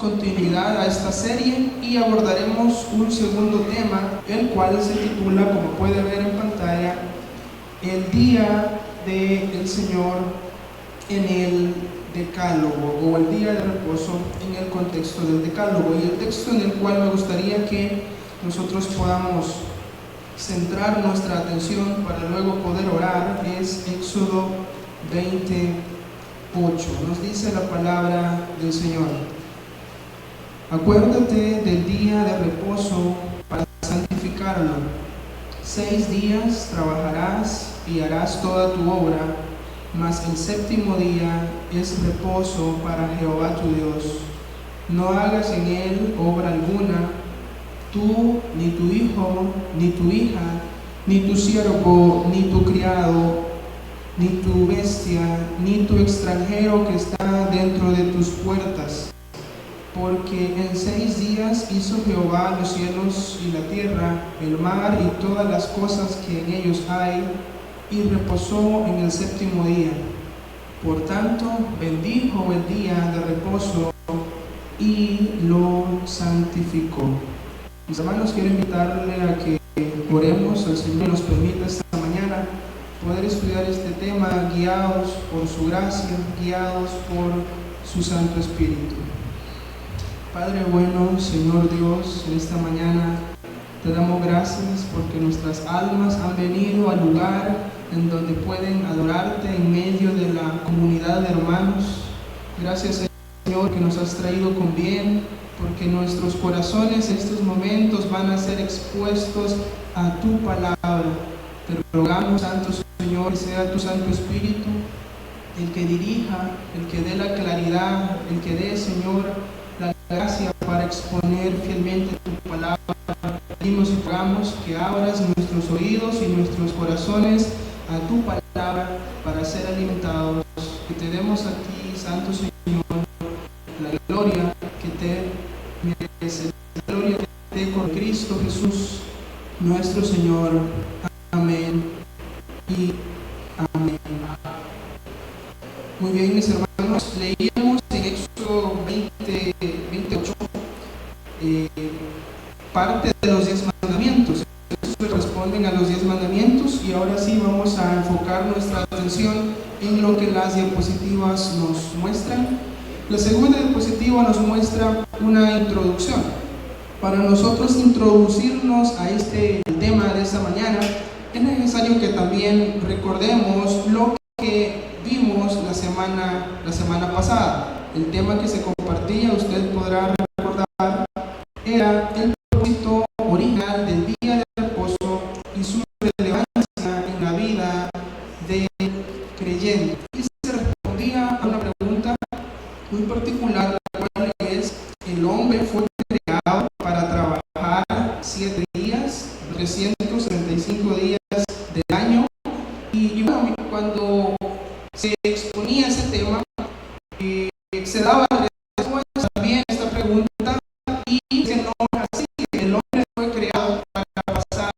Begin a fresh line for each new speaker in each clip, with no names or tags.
continuidad a esta serie y abordaremos un segundo tema, el cual se titula, como puede ver en pantalla, el día del Señor en el Decálogo, o el día de reposo en el contexto del Decálogo. Y el texto en el cual me gustaría que nosotros podamos centrar nuestra atención para luego poder orar es Éxodo 28. Nos dice la palabra del Señor: acuérdate del día de reposo para santificarlo. 6 días trabajarás y harás toda tu obra, mas el séptimo día es reposo para Jehová tu Dios. No hagas en él obra alguna, tú, ni tu hijo, ni tu hija, ni tu siervo, ni tu criado, ni tu bestia, ni tu extranjero que está dentro de tus puertas. Porque en 6 días hizo Jehová los cielos y la tierra, el mar y todas las cosas que en ellos hay, y reposó en el séptimo día. Por tanto, bendijo el día de reposo y lo santificó. Mis hermanos, quiero invitarle a que oremos. El Señor nos permita esta mañana poder estudiar este tema guiados por su gracia, guiados por su Santo Espíritu. Padre bueno, Señor Dios, en esta mañana te damos gracias porque nuestras almas han venido al lugar en donde pueden adorarte en medio de la comunidad de hermanos. Gracias, Señor, que nos has traído con bien, porque nuestros corazones en estos momentos van a ser expuestos a tu palabra. Te rogamos, Santo Señor, que sea tu Santo Espíritu el que dirija, el que dé la claridad, el que dé, Señor, la gracia para exponer fielmente tu palabra. Pedimos y rogamos que abras nuestros oídos y nuestros corazones a tu palabra para ser alimentados. Que te demos a ti, Santo Señor, la gloria que te merece, la gloria que te dé con Cristo Jesús, nuestro Señor. Amén y amén. Muy bien, mis hermanos, leíamos en Éxodo 28 parte de los 10 mandamientos. Estos responden a los 10 mandamientos, y ahora sí vamos a enfocar nuestra atención en lo que las diapositivas nos muestran. La segunda diapositiva nos muestra una introducción. Para nosotros introducirnos a este tema de esta mañana, es necesario que también recordemos lo que vimos la semana pasada. El tema que se compartía, usted podrá recordar, era el propósito original del día de reposo y su relevancia en la vida del creyente. Y se respondía a una pregunta muy particular, la cual es: el hombre fue creado para trabajar 7 días, 365 días del año. Y bueno, cuando se exponía ese tema, se daba respuesta también a esta pregunta, y que no es así. El hombre fue creado para pasar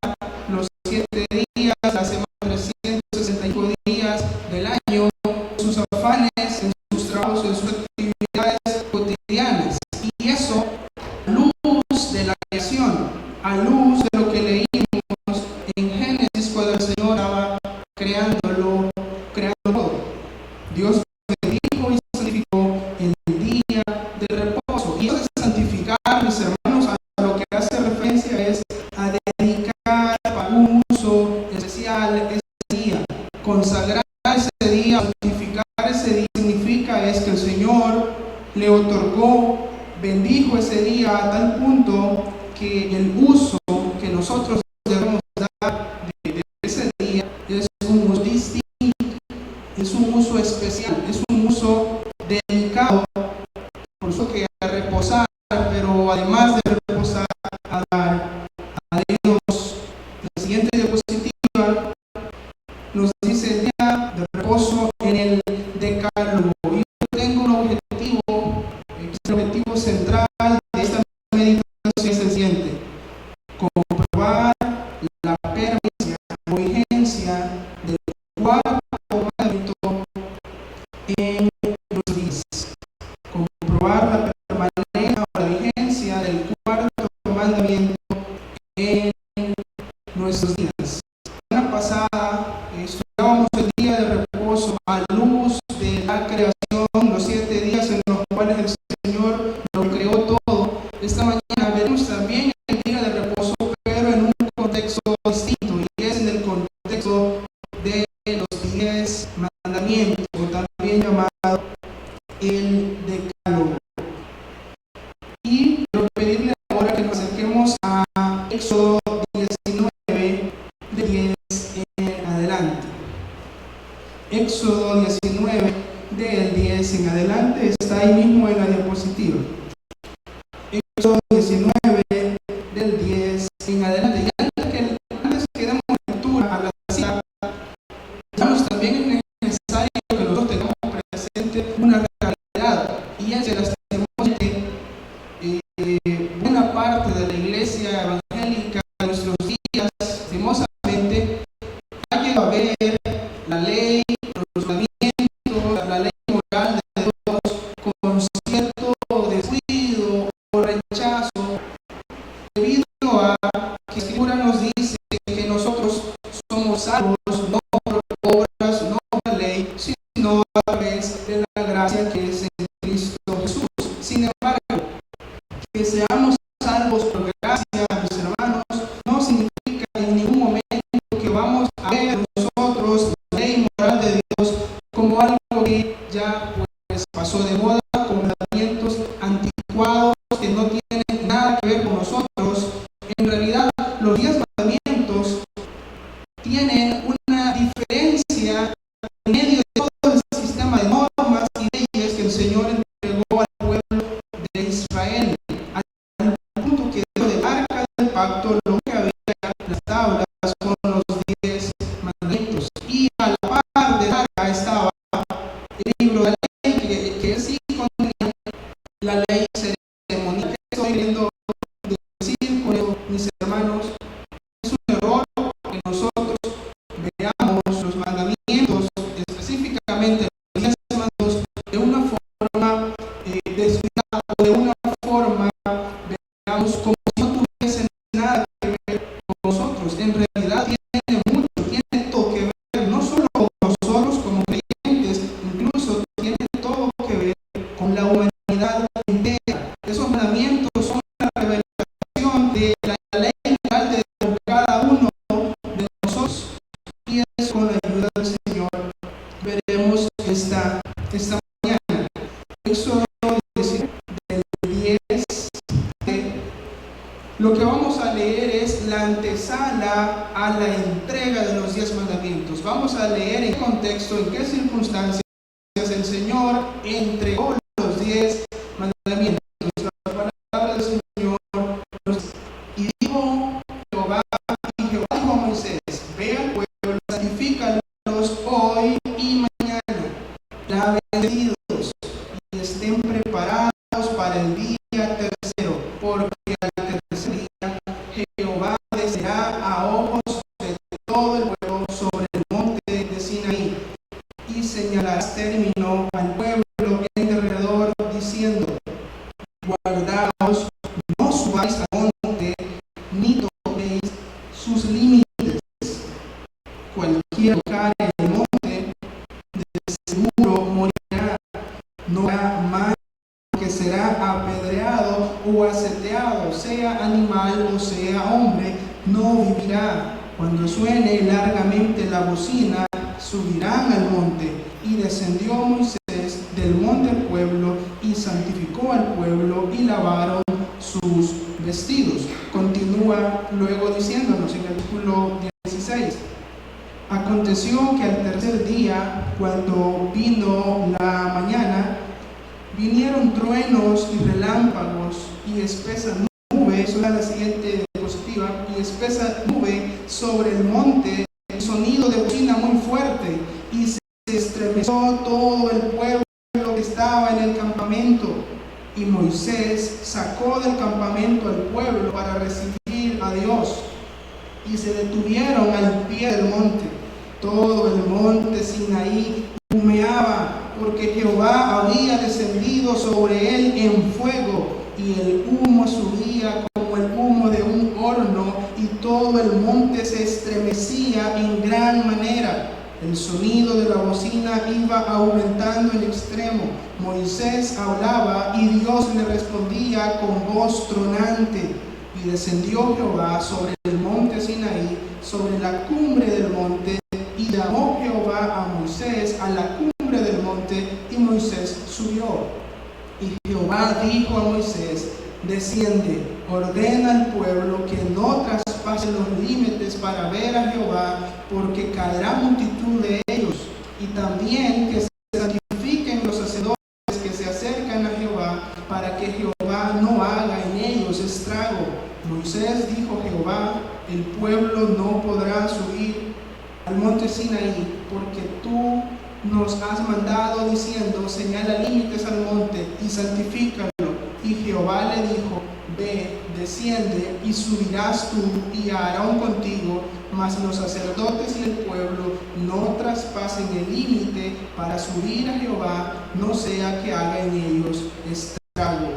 los 7 días, la semana, 365 días del año, en sus afanes, en sus trabajos, en sus actividades cotidianas. Y eso, a luz de la creación, a luz de lo que leímos en Génesis, cuando el Señor estaba creando todo. Dios bendijo y santificó el día de reposo. Y eso de santificar, mis hermanos, a lo que hace referencia es a dedicar para un uso especial ese día. Consagrar ese día, santificar ese día, significa es que el Señor le otorgó, bendijo ese día a tal punto que el uso que nosotros debemos dar de ese día es un uso distinto, es un uso especial, es un uso dedicado, por eso que a reposar, pero además de reposar, a dar a Dios. La siguiente diapositiva nos dice el día de reposo en el Decálogo. Y yo tengo un objetivo, el objetivo central de esta meditación es el siguiente: comprobar la permanencia o vigencia del cuarto mandamiento en los días. Comprobar la permanencia cual es el Señor, lo creó todo. Esta mañana veremos también el día de reposo, pero en un contexto distinto, y es en el contexto de los 10 mandamientos, o también llamado el decálogo. Y quiero pedirle ahora que nos acerquemos a Éxodo 19, de 10 en adelante. Éxodo 19, del 10 en adelante, está ahí mismo en la diapositiva. Éxodo 19, del 10 en adelante. Y antes que demos lectura a la cita, también es necesario que nosotros tengamos presente una realidad, y es que lastimosamente buena parte de la iglesia evangélica de nuestros días, lastimosamente, ha llegado a ver la ley, los mandamientos, la ley moral de Dios con cierto descuido o rechazo, debido a que la Escritura nos dice que nosotros somos salvos no por obras, no por la ley, sino a través de la gracia que es en Cristo Jesús. Sin embargo, que seamos salvos por gracia, mis hermanos, no significa en ningún momento que vamos a ver nosotros la ley moral de Dios como algo que ya pues pasó de moda, como mandamientos anticuados que no tienen nada que ver con nosotros. En realidad, los 10 mandamientos tienen una diferencia en medio de todo el sistema de normas y leyes que el Señor entregó al pueblo de Israel. Al punto que dentro del arca del pacto lo que había las tablas con los 10 mandamientos. Y a la par del arca estaba el libro de la ley, que sí contenía la ley ceremonial. ¿Qué estoy queriendo decir con eso, mis hermanos? Es un error que nosotros veamos los mandamientos, específicamente los 10 mandamientos, de una forma descuidada, de una forma, veamos, como si no tuviesen nada que ver con nosotros. En realidad tiene mucho, tiene todo que ver, no solo con nosotros como creyentes, incluso tiene todo que ver con la humanidad entera. Esos mandamientos son la revelación de la ley moral de cada uno de nosotros, y es con la ayuda del Señor veremos esta mañana. Éxodo 19, del 10. Lo que vamos a leer es la antesala a la entrega de los 10 mandamientos. Vamos a leer en contexto, en qué circunstancias el Señor entregó los 10 mandamientos. La palabra del Señor y dijo Jehová dijo a Moisés: ve al pueblo, santifícalos hoy y mañana, la bendecidos y estén preparados para el día tercero, porque al tercer día Jehová descenderá a ojos de todo el pueblo sobre el monte de Sinaí, y señalarás término al pueblo en derredor, diciendo: guardaos, no subáis al monte, ni toquéis sus límites. Cualquiera tocar el monte, de seguro morirá, no habrá más que será apedreado o aseteado, sea animal o sea hombre, no vivirá. Cuando suene largamente la bocina, subirán al monte. Y descendió Moisés del monte al pueblo, y santificó al pueblo, y lavaron sus vestidos. Continúa luego diciéndonos en el versículo 16: aconteció que al tercer día, cuando vino la mañana, vinieron truenos y relámpagos y espesa nube, eso era la siguiente diapositiva, y espesa nube sobre el monte, el sonido de bocina muy fuerte, y se estremeció todo el pueblo que estaba en el campamento. Y Moisés sacó del campamento al pueblo para recibir a Dios, y se detuvieron al pie del monte. Todo el monte Sinaí humeaba, porque Jehová había descendido sobre él en fuego, y el humo subía como el humo de un horno, y todo el monte se estremecía en gran manera. El sonido de la bocina iba aumentando en extremo. Moisés hablaba y Dios le respondía con voz tronante. Y descendió Jehová sobre el monte Sinaí, sobre la cumbre del monte, y llamó Jehová a Moisés a la cumbre del monte, y Moisés subió. Y Jehová dijo a Moisés: desciende, ordena al pueblo que no traspase los límites para ver a Jehová, porque caerá multitud de ellos, y también que se santifiquen los sacerdotes que se acercan a Jehová, para que Jehová no haga en ellos estrago. Moisés dijo a Jehová: el pueblo no podrá subir al monte Sinaí, porque tú nos has mandado diciendo: señala límites al monte y santifícalo. Y Jehová le dijo: ve, desciende y subirás tú y Aarón contigo, mas los sacerdotes y el pueblo no traspasen el límite para subir a Jehová, no sea que haga en ellos estrago.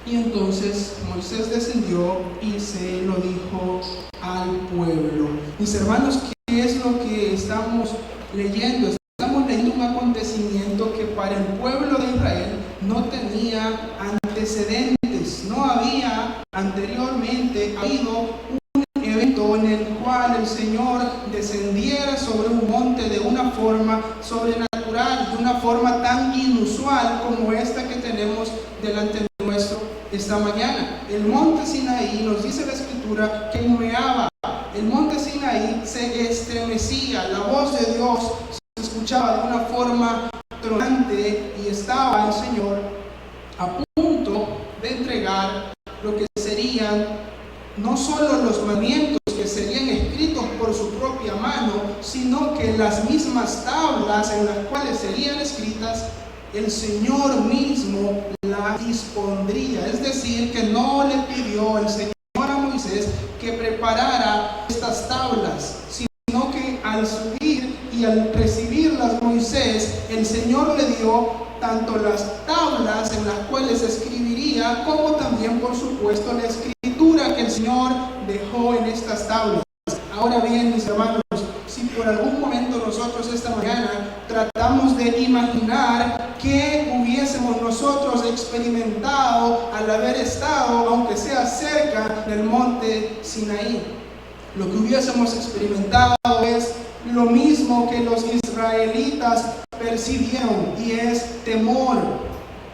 Y entonces Moisés descendió y se lo dijo al pueblo. Mis hermanos, ¿qué es lo que estamos leyendo? Estamos leyendo un acontecimiento que para el pueblo de Israel no tenía antecedentes. No había anteriormente habido un evento en el cual el Señor descendiera sobre un monte de una forma sobrenatural, de una forma tan inusual como esta que tenemos delante de nuestro esta mañana. El monte Sinaí, nos dice la Escritura, que humeaba. El monte Sinaí se estremecía, la voz de Dios se escuchaba de una forma tronante, y estaba el Señor a punto de entregar lo que serían no solo los mandamientos que serían escritos por su propia mano, sino que las mismas tablas en las cuales serían escritas, el Señor mismo las dispondría. Es decir, que no le pidió el Señor a Moisés que preparara estas tablas, sino que al subir y al recibirlas Moisés, el Señor le dio tanto las tablas en las cuales escribiría, como también, por supuesto, la escritura que el Señor dejó en estas tablas. Ahora bien, mis hermanos, si por algún momento nosotros esta mañana tratamos de imaginar qué hubiésemos nosotros experimentado al haber estado, aunque sea cerca del monte Sinaí, lo que hubiésemos experimentado es lo mismo que los israelitas percibieron, y es temor.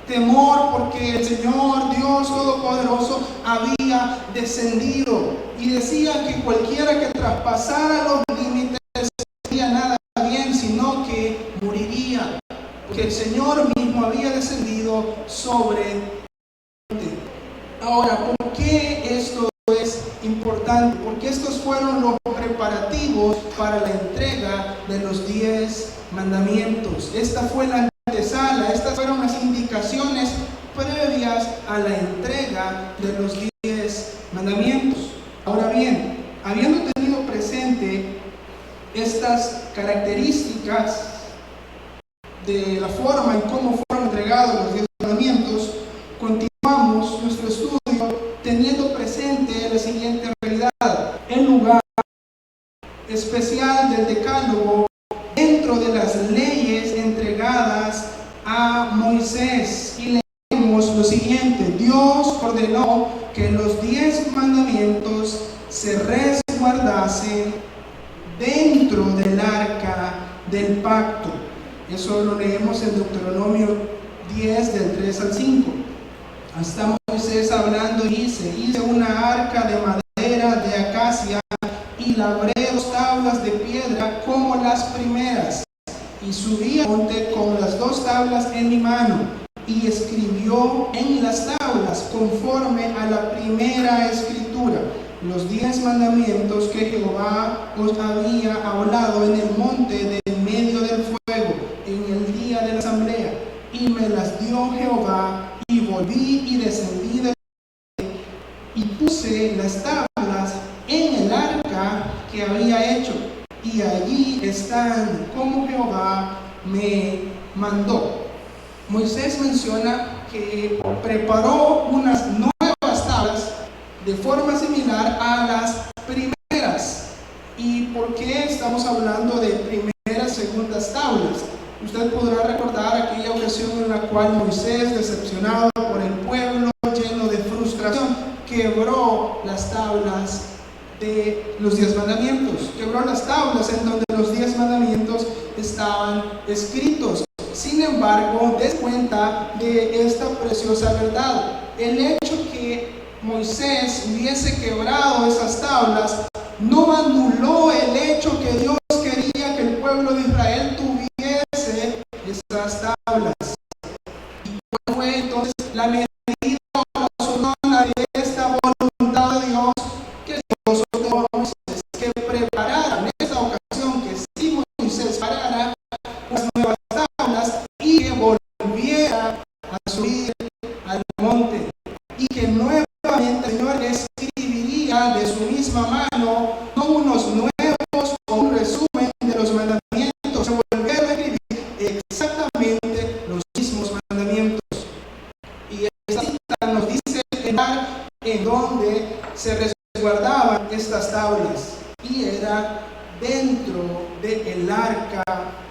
Temor porque el Señor Dios Todopoderoso había descendido, y decía que cualquiera que traspasara los límites no sería nada bien, sino que moriría, porque el Señor mismo había descendido sobre el monte. Ahora, ¿por qué esto es importante? Porque estos fueron los preparativos para la entrega de los 10 mandamientos. Esta fue la antesala, estas fueron las indicaciones previas a la entrega de los 10 mandamientos. Ahora bien, habiendo tenido presente estas características de la forma en cómo fueron entregados los 10 mandamientos, continuamos nuestro estudio teniendo presente la siguiente realidad: el lugar especial del decálogo dentro de las leyes entregadas a Moisés. Y leemos lo siguiente: Dios ordenó que los 10 mandamientos se resguardasen dentro del arca del pacto. Eso lo leemos en Deuteronomio 10 del 3 al 5. Está Moisés hablando y dice: hice una arca de madera de acacia y labré 2 tablas de piedra como las primeras, y subí al monte con las 2 tablas en mi mano, y escribió en las tablas, conforme a la primera escritura, los 10 mandamientos que Jehová os había hablado en el monte de en medio del fuego, en el día de la asamblea. Y me las dio Jehová, y volví y descendí del monte, y puse las tablas en el arca que había hecho, y allí están como Jehová me mandó. Moisés menciona que preparó unas nuevas tablas de forma similar a las primeras. ¿Y por qué estamos hablando de primeras Usted podrá recordar aquella ocasión en la cual Moisés, decepcionado por el pueblo, lleno de frustración, quebró las tablas de los 10 mandamientos. Quebró las tablas en donde los 10 mandamientos estaban escritos. Sin embargo, des cuenta de esta preciosa verdad. El hecho que Moisés hubiese quebrado esas tablas no anuló el hecho que Dios quería que el pueblo de Israel tuviese esas tablas. ¿Y cuál fue entonces la medida o la zona de esta voluntad de Dios? Que Dios ordenó a Moisés que preparara en esta ocasión, que sí Moisés preparara unas nuevas tablas y que volviera a subir al monte, y que nuevamente el Señor escribiría de su misma mano, no unos nuevos o un resumen de los mandamientos, se volvieron a escribir exactamente los mismos mandamientos. Y esta cita nos dice en donde se resguardaban estas tablas, y era dentro del arca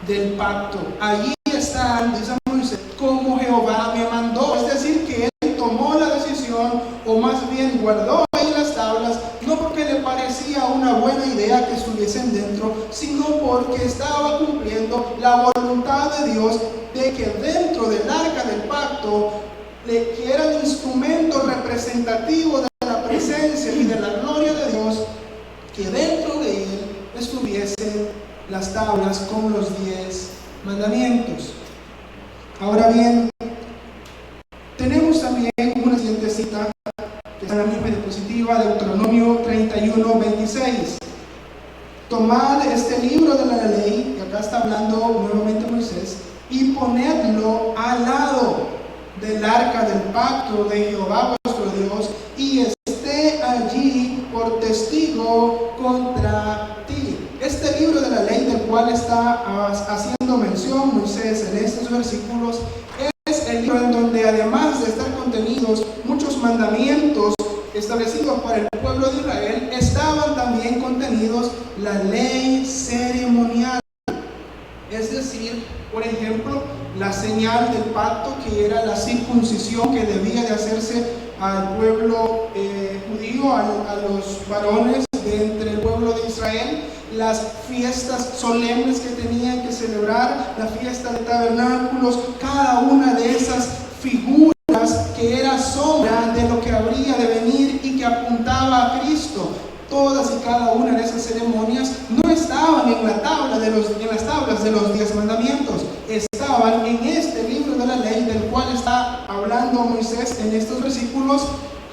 del pacto. Allí están, dice Moisés, como Jehová me mandó. Es decir, que él tomó la decisión, o más bien guardó ahí las tablas, no porque le parecía una buena idea que estuviesen dentro, sino porque estaba cumpliendo la voluntad de Dios de que dentro del arca del pacto, que era el instrumento representativo de la presencia y de la gloria de Dios, que dentro de él estuviesen las tablas con los 10 mandamientos. Ahora bien, tenemos también una siguiente cita que está en la misma diapositiva, Deuteronomio 31:26. Tomad este libro de la ley, y acá está hablando nuevamente Moisés, y ponedlo al lado del arca del pacto de Jehová vuestro Dios, y esté allí por testigo contra ti. Este libro de la ley del cual está haciendo mención Moisés en estos versículos es el libro en donde, además de estar contenidos muchos mandamientos establecidos para el pueblo de Israel, estaban también contenidos la ley ceremonial. Es decir, por ejemplo, la señal del pacto, que era la circuncisión que debía de hacerse al pueblo judío, a los varones de entre el pueblo de Israel, las fiestas solemnes que tenían que celebrar, la fiesta de tabernáculos, cada una de esas figuras que era sombra de lo que habría de venir y que apuntaba a Cristo. Todas y cada una de esas ceremonias no estaban en las tablas de los 10 mandamientos, estaban en este libro de la ley del cual está hablando Moisés en estos versículos,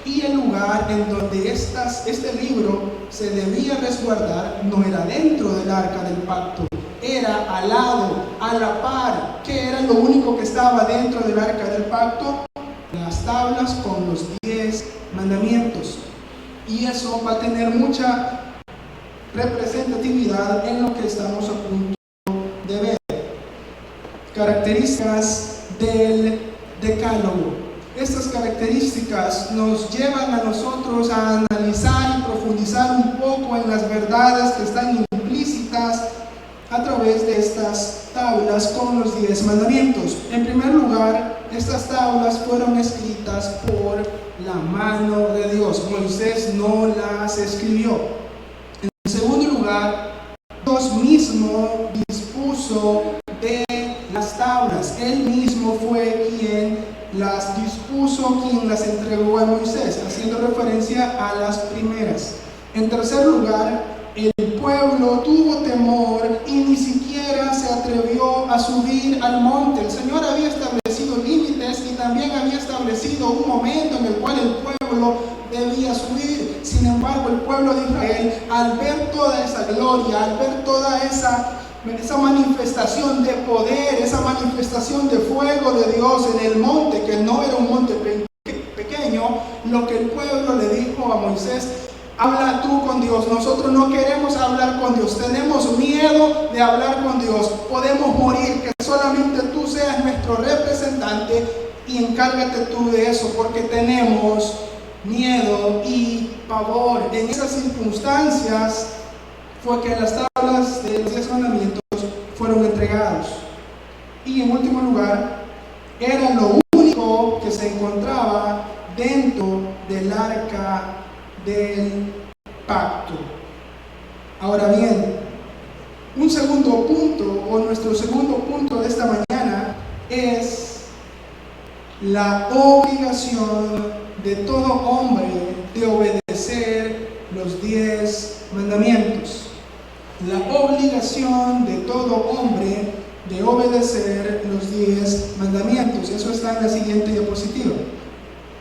y el lugar en donde este libro se debía resguardar no era dentro del arca del pacto, era al lado, a la par. ¿Qué era lo único que estaba dentro del arca del pacto? Las tablas con los 10 mandamientos. Y eso va a tener mucha representatividad en lo que estamos a punto de ver. Características del decálogo. Estas características nos llevan a nosotros a analizar y profundizar un poco en las verdades que están implícitas a través de estas tablas con los 10 mandamientos. En primer lugar, estas tablas fueron escritas por la mano de Dios. Moisés no las escribió. En segundo lugar, Dios mismo dispuso de las tablas. Él mismo fue quien las dispuso, quien las entregó a Moisés, haciendo referencia a las primeras. En tercer lugar, el pueblo tuvo temor y ni siquiera se atrevió a subir al monte. El Señor había establecido límites y también había establecido un momento en el cual el pueblo debía subir. Sin embargo, el pueblo de Israel, al ver toda esa gloria, al ver toda esa manifestación de poder, esa manifestación de fuego de Dios en el monte, que no era un monte pequeño, lo que el pueblo le dijo a Moisés: habla tú con Dios, nosotros no queremos hablar con Dios, tenemos miedo de hablar con Dios, podemos morir, que solamente tú seas nuestro representante y encárgate tú de eso, porque tenemos miedo y pavor. En esas circunstancias fue que las tablas de los 10 mandamientos fueron entregados. Y lugar, era lo único que se encontraba dentro del arca del pacto. Ahora bien, un segundo punto, o nuestro segundo punto de esta mañana, es la obligación de todo hombre de obedecer los 10 mandamientos. La obligación de todo hombre de obedecer los 10 mandamientos. Eso está en la siguiente diapositiva.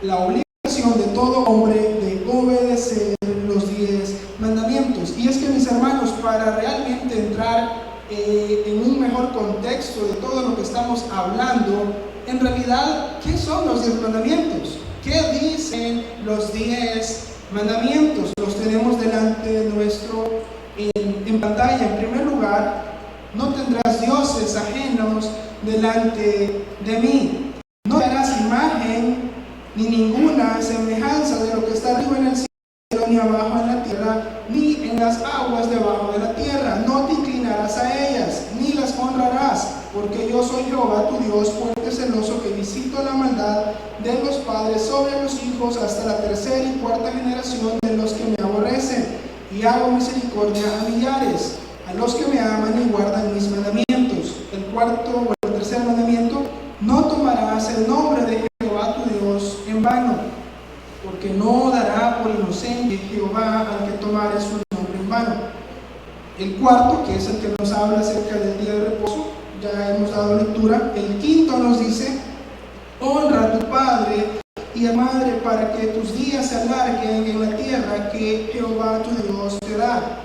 La obligación de todo hombre de obedecer los 10 mandamientos. Y es que, mis hermanos, para realmente entrar en un mejor contexto de todo lo que estamos hablando, en realidad, ¿qué son los 10 mandamientos? ¿Qué dicen los 10 mandamientos? Los tenemos delante nuestro en pantalla. En primer lugar, no tendrás dioses ajenos delante de mí. No harás imagen ni ninguna semejanza de lo que está arriba en el cielo, ni abajo en la tierra, ni en las aguas debajo de la tierra. No te inclinarás a ellas, ni las honrarás, porque yo soy Jehová tu Dios, fuerte celoso, que visito la maldad de los padres sobre los hijos hasta la tercera y cuarta generación de los que me aborrecen, y hago misericordia a millares, a los que me aman y guardan mis mandamientos. El cuarto o el tercer mandamiento: no tomarás el nombre de Jehová tu Dios en vano, porque no dará por inocente Jehová al que tomare su nombre en vano. El cuarto, que es el que nos habla acerca del día de reposo, ya hemos dado lectura. El quinto nos dice: honra a tu padre y a madre, para que tus días se alarguen en la tierra que Jehová tu Dios te da.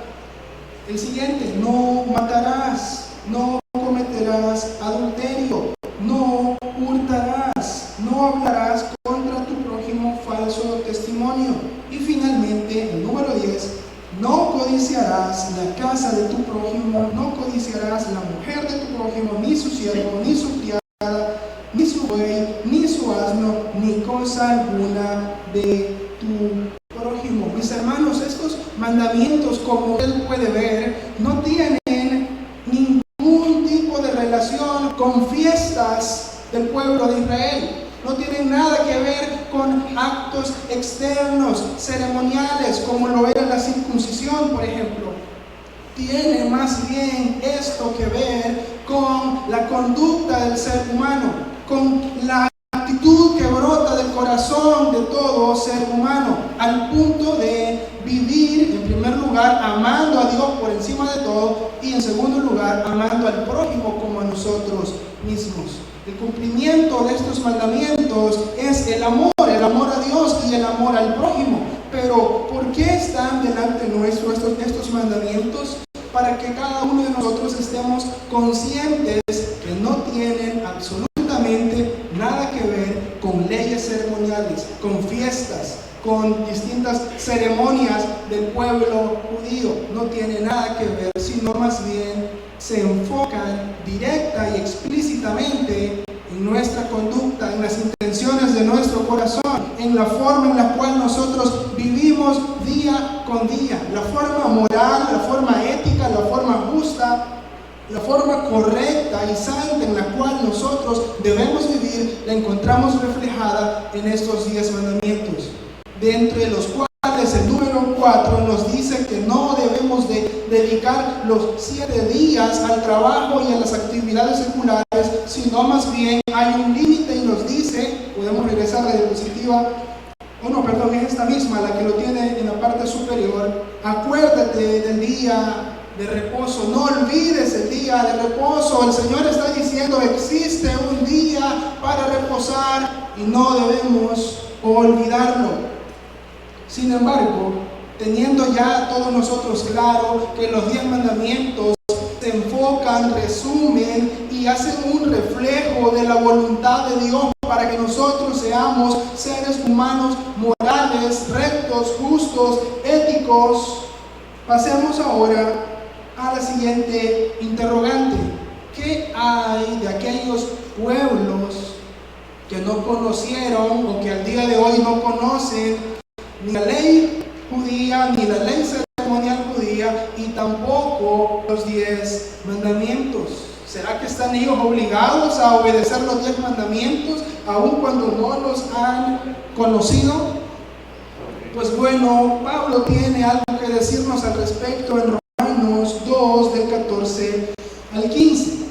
El siguiente: no matarás, no cometerás adulterio, no hurtarás, no hablarás contra tu prójimo falso testimonio. Y finalmente, el número 10: no codiciarás la casa de tu prójimo, no codiciarás la mujer de tu prójimo, ni su siervo, ni su criada, ni su buey, ni su asno, ni cosa alguna de tu prójimo. Mis hermanos, estos mandamientos, como él puede ver, no tienen ningún tipo de relación con fiestas del pueblo de Israel. No tienen nada que ver con actos externos, ceremoniales, como lo era la circuncisión, por ejemplo. Tiene más bien esto que ver con la conducta del ser humano, con la actitud que brota del corazón de todo ser humano, al punto de vivir, en primer lugar, amando a Dios por encima de todo, y en segundo lugar, amando al prójimo como a nosotros mismos. El cumplimiento de estos mandamientos es el amor a Dios y el amor al prójimo. Pero ¿por qué están delante nuestro estos mandamientos? Para que cada uno de nosotros estemos conscientes que no tienen absolutamente nada que ver con leyes ceremoniales, con fiestas, con distintas ceremonias del pueblo judío. No tiene nada que ver, sino más bien se enfocan directa y explícitamente en nuestra conducta, en las intenciones de nuestro corazón, en la forma en la cual nosotros vivimos día con día, la forma moral, la forma ética, la forma justa, la forma correcta y santa en la cual nosotros debemos vivir, la encontramos reflejada en estos 10 mandamientos, de entre los cuales el número 4 nos dice que no debemos de dedicar los 7 días al trabajo y a las actividades seculares, sino más bien hay un límite y nos dice, podemos regresar a la diapositiva, es esta misma la que lo tiene en la parte superior: acuérdate del día de reposo, no olvides el día de reposo. El Señor está diciendo, existe un día para reposar y no debemos olvidarlo. Sin embargo, teniendo ya todos nosotros claro que los 10 mandamientos se enfocan, resumen y hacen un reflejo de la voluntad de Dios para que nosotros seamos seres humanos morales, rectos, justos, éticos, pasemos ahora a la siguiente interrogante: ¿qué hay de aquellos pueblos que no conocieron o que al día de hoy no conocen ni la ley judía, ni la ley ceremonial judía, y tampoco los 10 mandamientos? ¿Será que están ellos obligados a obedecer los 10 mandamientos, aun cuando no los han conocido? Pues bueno, Pablo tiene algo que decirnos al respecto en Romanos 2, del 14 al 15.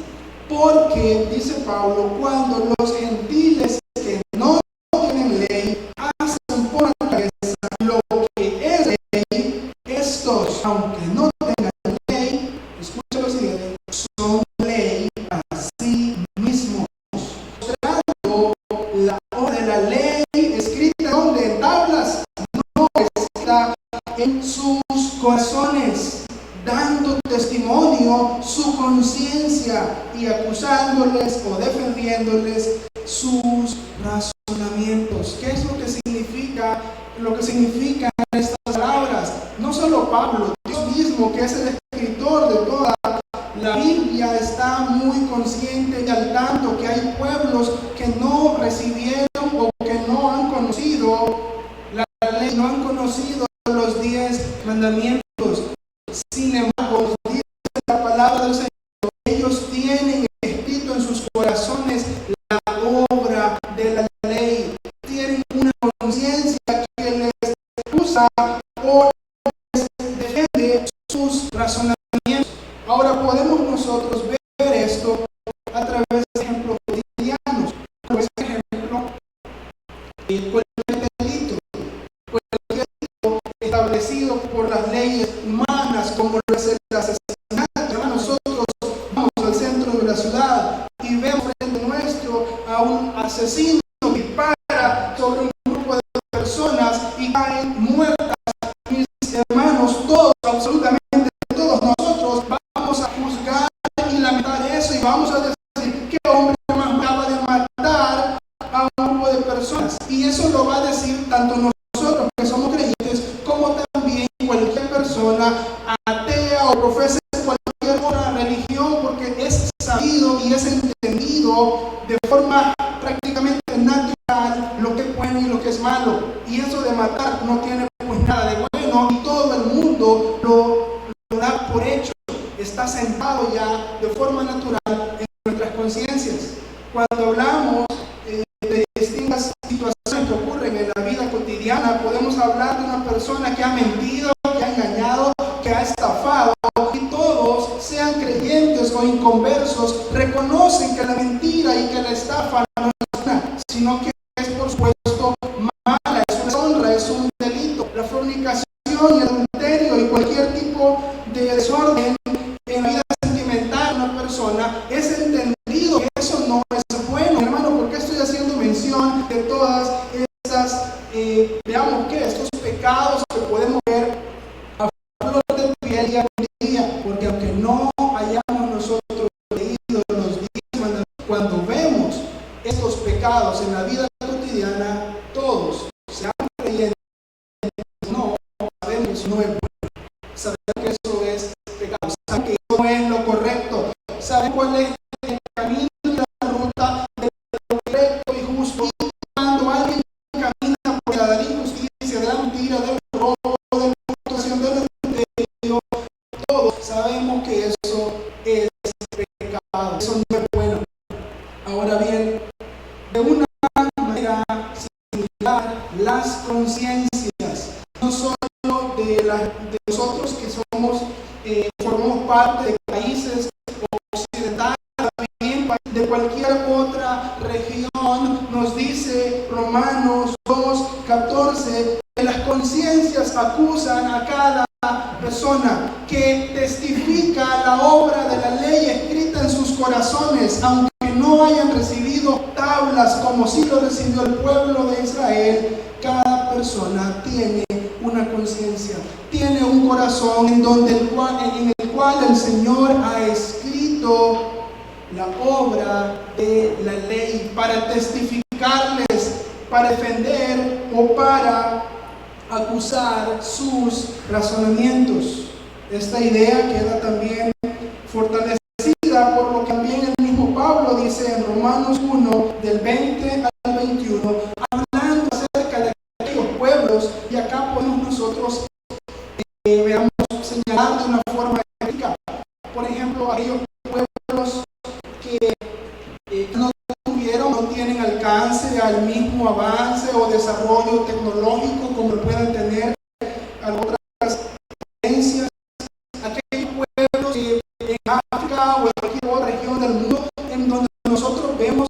Porque, dice Pablo, cuando los gentiles que no tienen ley hacen por naturaleza lo que es ley, estos, aunque no tengan ley, escucha lo siguiente, son ley a sí mismos, mostrando la obra de la ley escrita donde en tablas, no está en sus corazones, dando testimonio su conciencia y acusándoles o defendiéndoles sus razonamientos. ¿Qué es lo que significa? Lo que significan estas palabras. No solo Pablo, Dios mismo, que es el escritor de toda la Biblia, está muy consciente y al tanto que hay pueblos que no recibieron o que no han conocido la ley, no han conocido los 10 mandamientos. Sin embargo, nos dice la palabra del Señor, ellos tienen escrito en sus corazones la obra de la ley, tienen una conciencia que les acusa o les defiende sus razonamientos. Ahora podemos nosotros ver esto a través de ejemplos cotidianos. Por ejemplo, cualquier delito establecido por las leyes humanas, como el asesinato. Nosotros vamos al centro de la ciudad y vemos frente nuestro a un asesino que dispara sobre un grupo de personas y caen muertas. Mis hermanos, todos, absolutamente todos nosotros vamos a juzgar y lamentar eso y vamos a decir que hombre más acaba de matar a un grupo de personas. Y eso lo va a decir tanto nosotros que somos creyentes como también cualquier persona atea o profese cualquier otra religión, porque es sabido y es entendido de forma prácticamente natural lo que es bueno y lo que es malo. Y eso de matar no tiene pues nada de bueno y todo el mundo lo da por hecho. Está sentado ya de forma natural en nuestras conciencias. Cuando hablamos de distintas situaciones que ocurren en la vida cotidiana, podemos hablar de una persona que ha mentido, que ha engañado, que ha estafado, y todos, sean creyentes o inconversos, reconocen que la mentira y que la estafa no es buena, sino que es por supuesto mala, es una deshonra, es un delito. La fornicación y el adulterio y cualquier tipo de desorden en la vida sentimental de una persona es entendido que eso no es bueno. Hermano, ¿por qué estoy haciendo mención de todas estas, veamos que estos pecados que podemos ver a flor de piel día con día? Porque aunque no hayamos nosotros leído los 10 mandamientos, cuando vemos estos pecados en la vida cotidiana, todos, sean creyentes, no sabemos, no es bueno. Sabemos que eso es pecado, sabemos que eso no es lo correcto, sabemos cuál es el camino y la ruta de lo correcto y justo. Y cuando alguien camina por la injusticia, de la mentira, del robo, de la actuación, del adulterio, todos sabemos que eso es pecado, eso no es bueno. Ahora bien, de una manera similar, las conciencias, no solo de nosotros que somos, formamos parte de países occidentales, también de cualquier otra región, nos dice Romanos 2:14, que las conciencias acusan a cada persona que testifica la obra de la ley escrita en sus corazones, aunque no hayan recibido tablas como sí lo recibió el pueblo de Israel. Cada persona tiene una conciencia, tiene un corazón en el cual el Señor ha escrito la obra de la ley para testificarles, para defender o para acusar sus razonamientos. Esta idea queda también fortalecida por lo que también el mismo Pablo dice en Romanos 1, del 20 al 21, hablando acerca de aquellos pueblos, y acá podemos nosotros veamos señalar de una forma específica, por ejemplo, aquellos pueblos al mismo avance o desarrollo tecnológico como puedan tener otras potencias. Aquellos pueblos en África o en cualquier otra región del mundo en donde nosotros vemos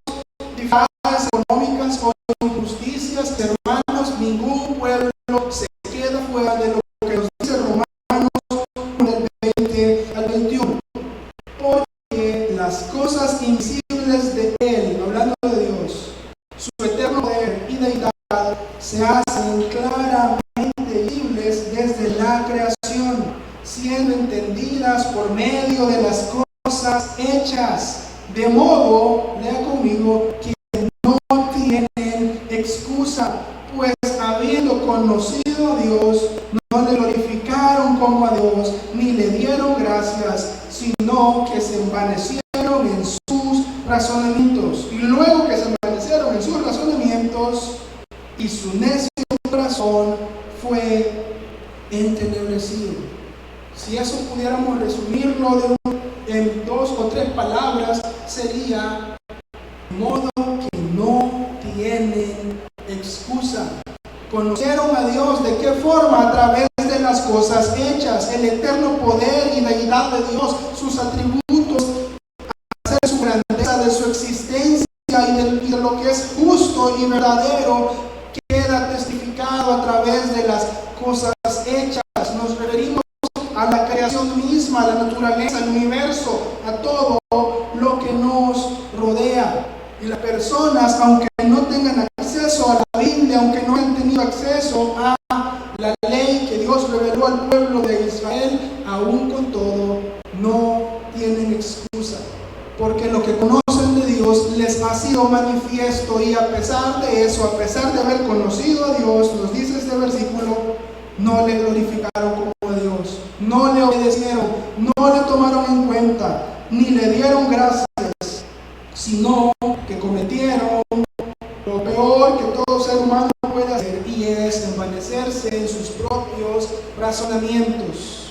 dificultades económicas o injusticias, hermanos, ningún pueblo se queda fuera de lo que nos dice Romanos del 20 al 21. Porque las cosas invisibles de Él, hablando de Dios, su eterno poder y deidad, se hacen claramente visibles desde la creación, siendo entendidas por medio de las cosas hechas, de modo, lea conmigo, que no tienen excusa, pues habiendo conocido a Dios, no le glorificaron como a Dios, ni le dieron gracias, sino que se envanecieron en sus razonamientos. Y luego que se envanecieron en sus razonamientos, y su necio corazón fue entenebrecido. Si eso pudiéramos resumirlo en 2 o 3 palabras, sería de modo que no tienen excusa. Conocieron a Dios, ¿de qué forma? A través de las cosas hechas, el eterno poder y deidad de Dios, sus atributos, de su grandeza, de su existencia y de lo que es justo y verdadero, queda testificado a través de las cosas hechas. Nos referimos a la creación misma, a la naturaleza, al universo, a todo lo que nos rodea. Y las personas, aunque no tengan acceso a la Biblia, aunque no hayan tenido acceso a la ley que Dios reveló al pueblo de Israel, aún con todo, no tienen excusa. Porque lo que conocen de Dios les ha sido manifiesto, y a pesar de eso, a pesar de haber conocido a Dios, nos dice este versículo, no le glorificaron como a Dios, no le obedecieron, no le tomaron en cuenta, ni le dieron gracias, sino que cometieron lo peor que todo ser humano puede hacer, y es envanecerse en sus propios razonamientos.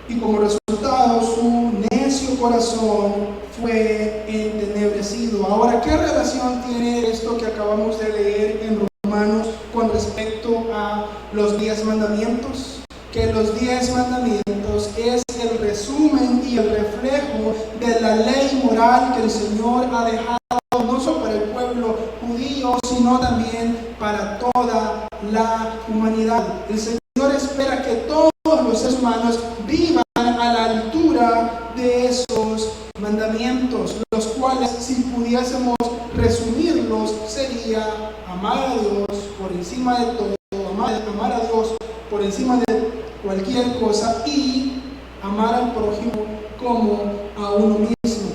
Y como resultado, su necio corazón fue entenebrecido. Ahora, ¿qué relación tiene esto que acabamos de leer en Romanos con respecto a los 10 mandamientos? Que los 10 mandamientos es el resumen y el reflejo de la ley moral que el Señor ha dejado no solo para el pueblo judío, sino también para toda la humanidad. El Señor espera que todos los seres humanos vivan a la altura de esos mandamientos, los cuales, si pudiésemos resumirlos, sería amar a Dios por encima de todo, amar a Dios por encima de cualquier cosa, y amar al prójimo como a uno mismo.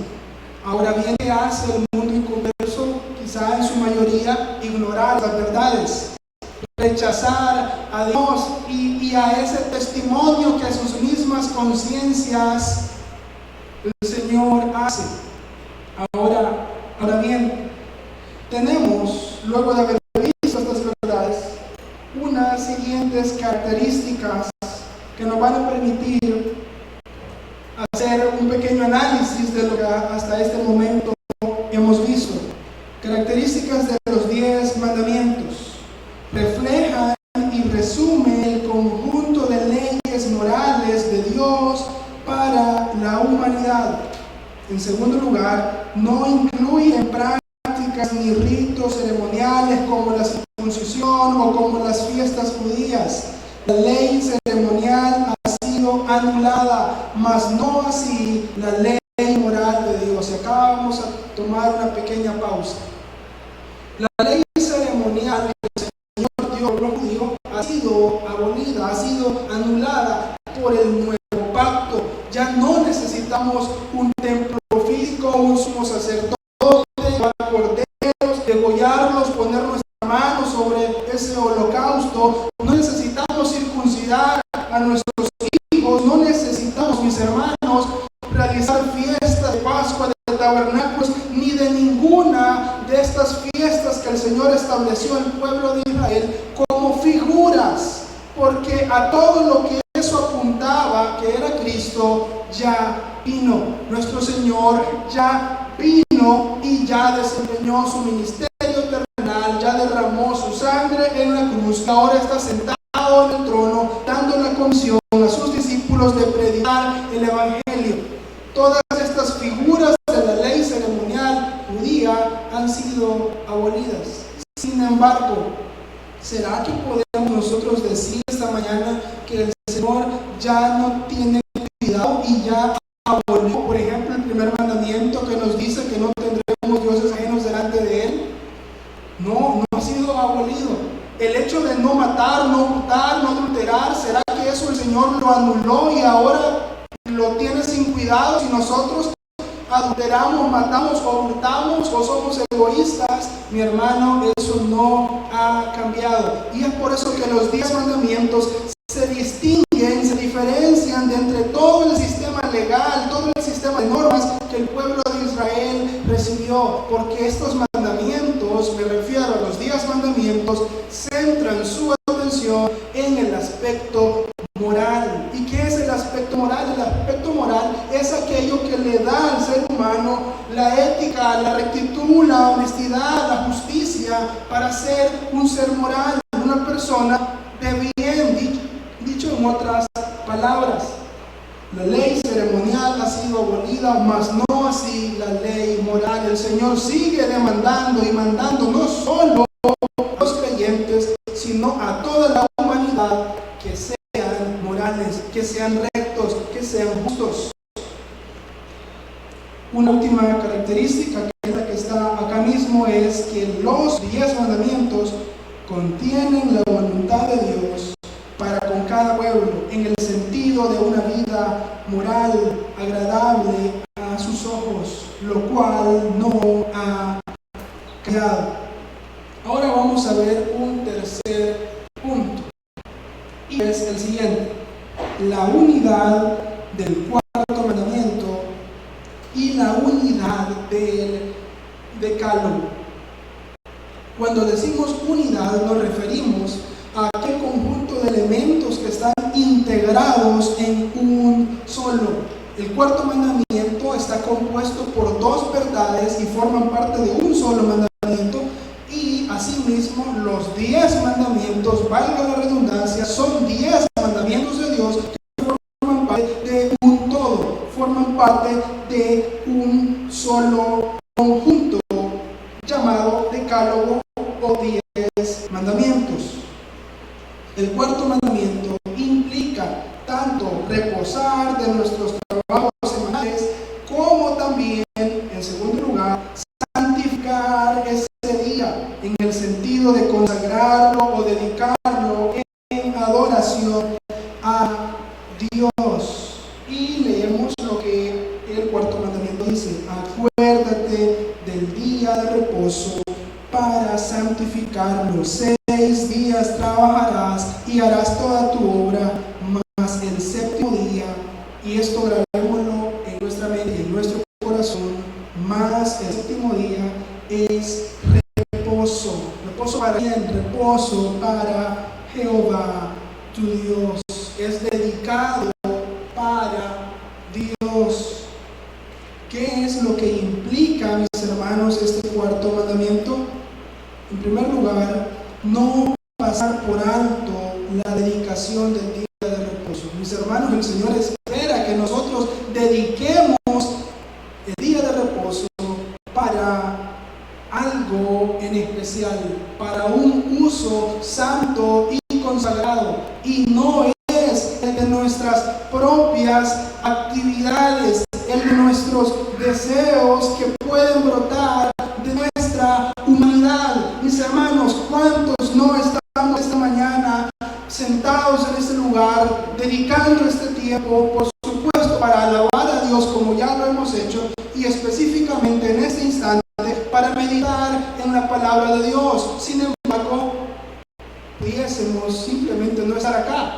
Ahora bien, ¿qué hace el mundo inconverso? Quizá en su mayoría ignorar las verdades, rechazar a Dios y a ese testimonio que a sus mismas conciencias el Señor hace. Ahora bien, tenemos, luego de haber visto estas verdades, unas siguientes características que nos van a permitir hacer un pequeño análisis de lo que hasta este momento hemos visto. Características de los 10 mandamientos. Reflejan y resumen el conjunto de leyes morales de Dios para la humanidad. En segundo lugar, no incluyen prácticas ni ritos ceremoniales como la circuncisión o como las fiestas judías. La ley ceremonial ha sido anulada, mas no así la ley moral de Dios. Y acá vamos a tomar una pequeña pausa. La ley ceremonial que el Señor dio a los judíos ha sido abolida, ha sido anulada por el nuevo pacto. Ya no necesitamos un templo físico, un sumo sacerdote, corderos, degollarlos, poner nuestra mano sobre ese holocausto. No necesitamos circuncidar a nuestros hijos, no necesitamos, mis hermanos, realizar fiestas de Pascua, de tabernáculos, ni de ninguna de estas fiestas que el Señor estableció al pueblo de Israel como figuras, porque a todo lo que eso apuntaba, que era Cristo, ya vino. Nuestro Señor ya vino y ya desempeñó su ministerio derramó su sangre en la cruz, que ahora está sentado en el trono, dando la comisión a sus discípulos de predicar el Evangelio. Todas estas figuras de la ley ceremonial judía han sido abolidas. Sin embargo, ¿será que podemos nosotros decir esta mañana que el Señor ya no tiene cuidado y ya abolió, por ejemplo, el primer mandamiento que nos dice que no tendremos dioses ajenos delante de Él? No ha sido abolido. El hecho de no matar, no hurtar, no adulterar, ¿será que eso el Señor lo anuló y ahora lo tiene sin cuidado? Si nosotros adulteramos, matamos o hurtamos o somos egoístas, mi hermano, eso no ha cambiado. Y es por eso que los 10 mandamientos se distinguen, se diferencian de entre todo el sistema legal, todo el sistema de normas que el pueblo de Israel recibió, porque estos mandamientos, me refiero a los 10 mandamientos, centran su atención en el aspecto moral. ¿Y qué es el aspecto moral? El aspecto moral es aquello que le da al ser humano la ética, la rectitud, la honestidad, la justicia para ser un ser moral, una persona de bien. Dicho en otras palabras, la ley ceremonial ha sido abolida, mas no así la ley moral. El Señor sigue demandando y mandando no solo a los creyentes, sino a toda la humanidad que sean morales, que sean rectos, que sean justos. Una última característica, que es la que está acá mismo, es que los 10 mandamientos contienen la voluntad de Dios para con cada pueblo, en el sentido de una vida moral, agradable a sus ojos, lo cual no ha cambiado. Ahora vamos a ver un tercer punto, y es el siguiente: la unidad del cuarto mandamiento y la unidad del decálogo. Cuando decimos unidad, nos referimos a aquel conjunto de elementos que están integrados en un solo. El cuarto mandamiento está compuesto por 2 verdades y forman parte de un solo mandamiento, y asimismo los 10 mandamientos, valga la redundancia, son 10 mandamientos de Dios que forman parte de un todo, forman parte de un solo conjunto llamado decálogo o 10 mandamientos. El cuarto mandamiento implica tanto reposar de nuestros trabajos semanales, como también, en segundo lugar, santificar ese día, en el sentido de consagrarlo o dedicarlo en adoración a Dios. Y leemos lo que el cuarto mandamiento dice: acuérdate del día de reposo para santificarlo. 6 días trabajarás y harás toda tu obra, mas el séptimo día, y esto grabémoslo en nuestra mente y en nuestro corazón, mas el séptimo día es reposo. ¿Reposo para quién? Reposo para Jehová tu Dios. Es dedicado para Dios. ¿Qué es lo que implica, mis hermanos, este cuarto mandamiento? En primer lugar, no pasar por alto la dedicación del día de reposo. Mis hermanos, el Señor espera que nosotros dediquemos el día de reposo para algo en especial, para un uso santo y consagrado, y no es el de nuestras propias actividades, el de nuestros deseos que pueden brotar de nuestra humanidad. Mis hermanos, ¿cuántos no estamos esta mañana sentados en este lugar, dedicando este tiempo, por supuesto, para alabar a Dios, como ya lo hemos hecho, y específicamente en este instante para meditar en la palabra de Dios? Sin embargo, pudiésemos simplemente no estar acá,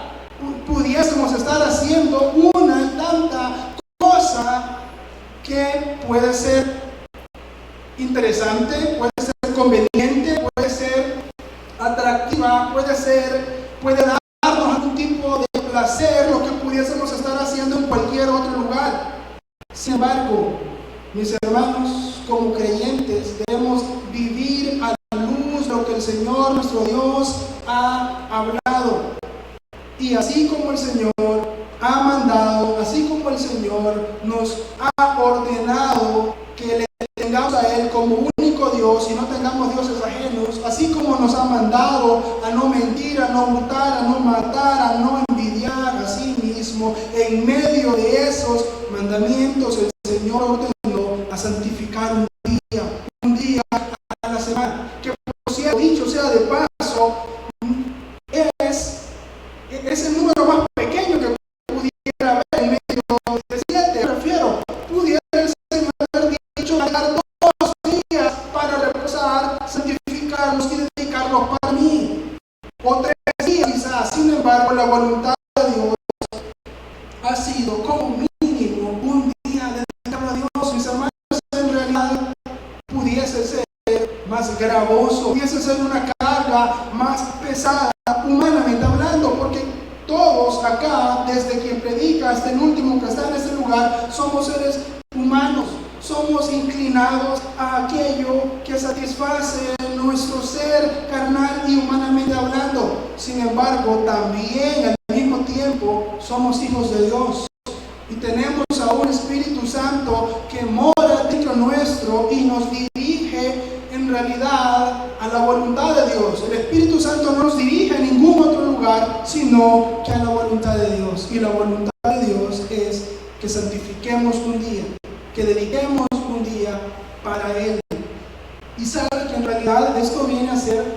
pudiésemos estar haciendo una y tanta cosa que puede ser interesante, puede ser conveniente, puede ser atractiva, puede darnos algún tipo de placer, lo que pudiésemos estar haciendo en cualquier otro lugar. Sin embargo, mis hermanos, como creyentes debemos vivir a la luz de lo que el Señor nuestro Dios ha hablado. Y así como el Señor ha mandado, así como el Señor nos ha ordenado que le tengamos a Él como único Dios y no tengamos dioses ajenos, así como nos ha mandado a no mentir, a no hurtar, a no matar, a no envidiar a sí mismo, en medio de esos mandamientos el Señor ordenó a santificar un día a la semana, que por cierto, dicho sea de paso, es el número más pequeño que pudiera haber en medio de 7, me refiero. Pudiera el Señor haber dicho dar 2 días para reposar, santificarlos y dedicarlos para mí, o 3 días quizás. Sin embargo, la voluntad de Dios ha sido como mínimo un día dedicado a Dios. Mis hermanos, en realidad pudiese ser más gravoso, pudiese ser una carga más pesada, humanamente hablando, porque todos acá, desde quien predica hasta el último que está en este lugar, somos seres humanos, somos inclinados a aquello que satisface nuestro ser carnal y humanamente hablando. Sin embargo, también al mismo tiempo somos hijos de Dios y tenemos a un Espíritu Santo que mora dentro nuestro y nos dirige en realidad a la voluntad de Dios. El Espíritu Santo no nos dirige a ningún otro lugar sino que a la voluntad de Dios, y la voluntad de Dios es que santifiquemos un día, que dediquemos un día para Él. Y sabe que en realidad esto viene a ser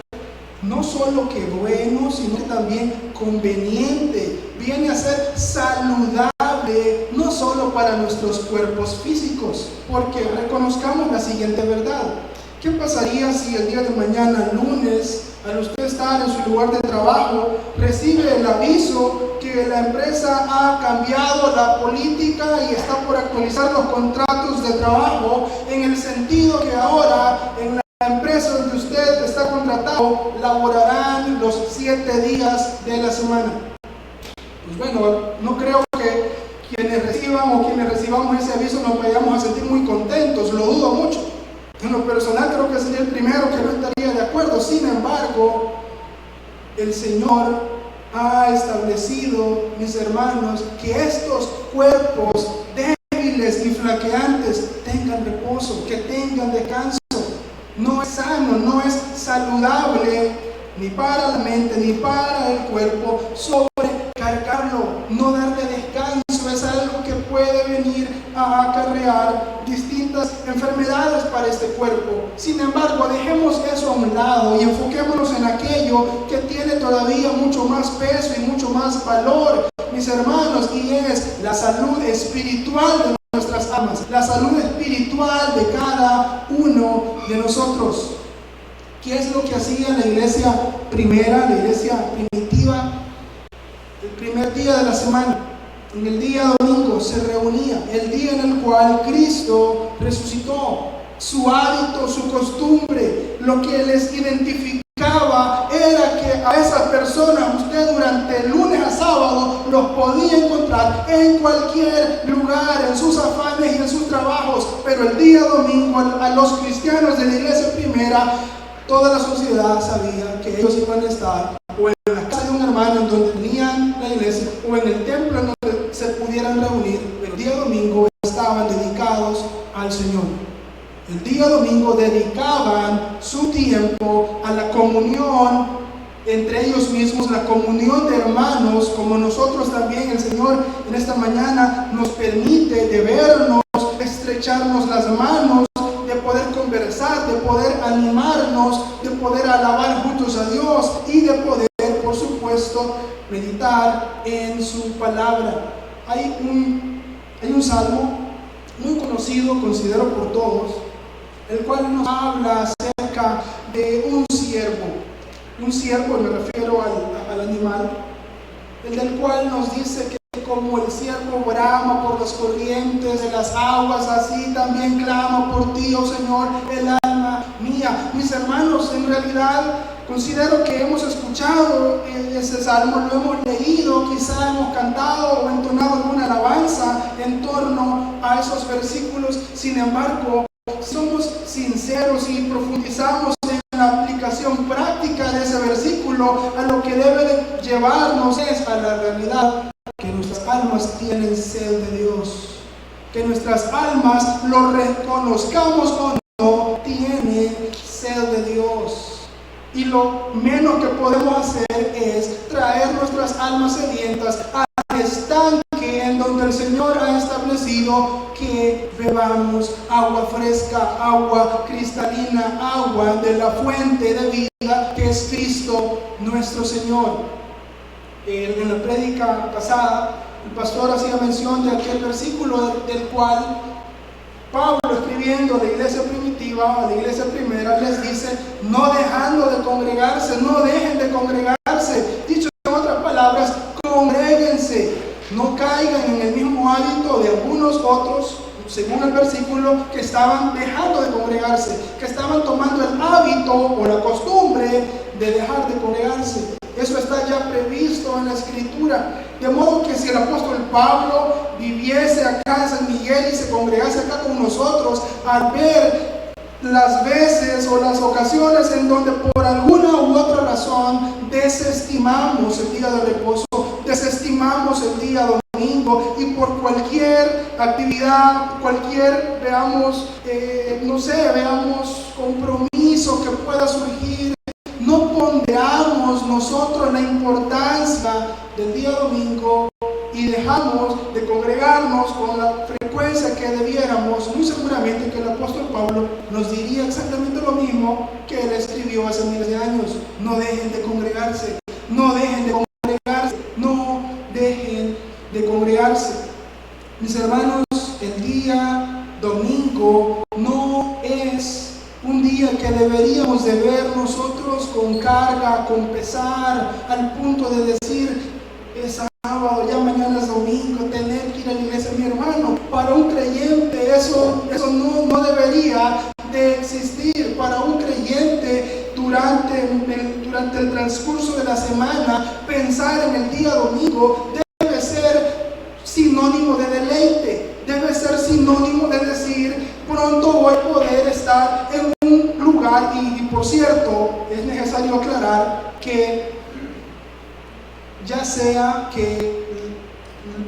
no solo que bueno, sino que también conveniente, viene a ser saludable, no solo para nuestros cuerpos físicos, porque reconozcamos la siguiente verdad. ¿Qué pasaría si el día de mañana, lunes, al usted estar en su lugar de trabajo, recibe el aviso que la empresa ha cambiado la política y está por actualizar los contratos de trabajo, en el sentido que ahora en la empresa donde usted está contratado laborarán los 7 días de la semana? Pues bueno, no creo que quienes reciban o quienes recibamos ese aviso nos vayamos a sentir muy contentos, lo dudo mucho. En lo personal creo que sería el primero que no estaría de acuerdo. Sin embargo, el Señor ha establecido, mis hermanos, que estos cuerpos débiles y flaqueantes tengan reposo, que tengan descanso. No es sano, no es saludable ni para la mente ni para el cuerpo sobrecargarlo, no darle descanso. Es algo que puede venir a acarrear distintas enfermedades para este cuerpo. Sin embargo, dejemos eso a un lado y enfoquémonos en aquello que tiene todavía mucho más peso y mucho más valor, mis hermanos, y es la salud espiritual de nuestras almas, la salud espiritual de cada uno de nosotros. ¿Qué es lo que hacía la iglesia primera, la iglesia primitiva? El primer día de la semana, en el día domingo, se reunía, el día en el cual Cristo resucitó. Su hábito, su costumbre, lo que les identificaba era que a esas personas usted durante el lunes a sábado los podía encontrar en cualquier lugar, en sus afanes y en sus trabajos, pero el día domingo a los cristianos de la iglesia primera, toda la sociedad sabía que ellos iban a estar o en la casa de un hermano en donde tenían la iglesia o en el templo en donde se pudieran reunir, pero el día domingo estaban dedicados al Señor. El día domingo dedicaban su tiempo a la comunión entre ellos mismos, la comunión de hermanos, como nosotros también. El Señor en esta mañana nos permite de vernos, estrecharnos las manos, de poder conversar, de poder animarnos, de poder alabar juntos a Dios y de poder, por supuesto, meditar en su palabra. Hay un salmo muy conocido, considero por todos, el cual nos habla acerca de un siervo, me refiero al animal, el del cual nos dice que como el ciervo brama por las corrientes de las aguas, así también clama por ti, oh Señor, el alma mía. Mis hermanos, en realidad considero que hemos escuchado ese salmo, lo hemos leído, quizá hemos cantado o entonado alguna alabanza en torno a esos versículos. Sin embargo, si somos sinceros y profundizamos en la aplicación práctica de ese versículo, a lo que debe de llevarnos es a la realidad que nuestras almas tienen sed de Dios, que nuestras almas, lo reconozcamos o no, tienen sed de Dios. Y lo menos que podemos hacer es traer nuestras almas sedientas al estanque en donde el Señor ha establecido que bebamos agua fresca, agua cristalina, agua de la fuente de vida que es Cristo nuestro Señor. En la prédica pasada, el pastor hacía mención de aquel versículo del cual Pablo, escribiendo a la iglesia primitiva, a la iglesia primera, les dice: no dejando de congregarse, no dejen de congregarse. Dicho en otras palabras, congréguense, no caigan en el mismo hábito de algunos otros, según el versículo, que estaban dejando de congregarse, que estaban tomando el hábito o la costumbre de dejar de congregarse. Eso está ya previsto en la Escritura. De modo que si el apóstol Pablo viviese acá en San Miguel y se congregase acá con nosotros, al ver las veces o las ocasiones en donde por alguna u otra razón desestimamos el día de reposo, desestimamos el día domingo, y por cualquier actividad, veamos compromiso que pueda surgir, no ponderamos nosotros la importancia del día domingo y dejamos de congregarnos con la frecuencia que debiéramos, muy seguramente que el apóstol Pablo nos diría exactamente lo mismo que él escribió hace miles de años: no dejen de congregarse, no dejen de congregarse, no dejen de congregarse. Mis hermanos, el día domingo no es un día que deberíamos de ver nosotros con carga, con pesar, al punto de decir: es sábado, ya mañana es domingo, tener que ir a la iglesia. Mi hermano, para un creyente eso no debería de existir. Para un creyente, durante el transcurso de la semana, pensar en el día domingo debe ser sinónimo de deleite, debe ser sinónimo de decir: pronto voy a poder estar en un lugar. Y por cierto, es necesario aclarar que ya sea que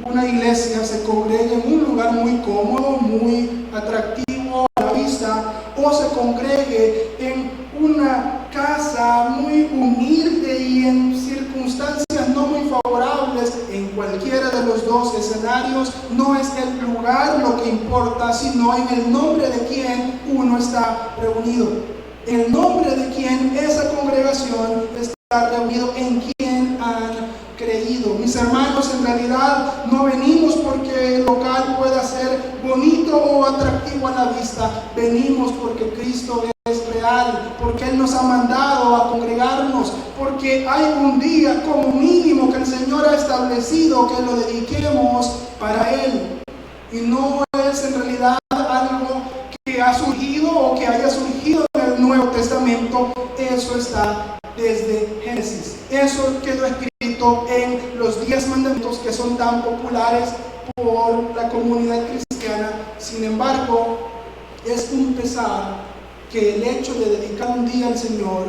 una iglesia se congregue en un lugar muy cómodo, muy atractivo a la vista, o se congregue en una casa muy humilde y en circunstancias no muy favorables, en cualquiera de los dos escenarios no es el lugar lo que importa, sino en el nombre de quien uno está reunido, en el nombre de quien esa congregación está reunido, en quien han creído. Mis hermanos, en realidad no venimos porque el local pueda ser bonito o atractivo a la vista. Venimos porque Cristo es real, porque Él nos ha mandado a congregarnos, porque hay un día como mínimo que el Señor ha establecido que lo dediquemos para Él. Y no es en realidad algo que ha surgido o que haya surgido en el Nuevo Testamento. Eso está desde Génesis. Eso quedó escrito en los 10 mandamientos que son tan populares por la comunidad cristiana. Sin embargo, es un pesar que el hecho de dedicar un día al Señor,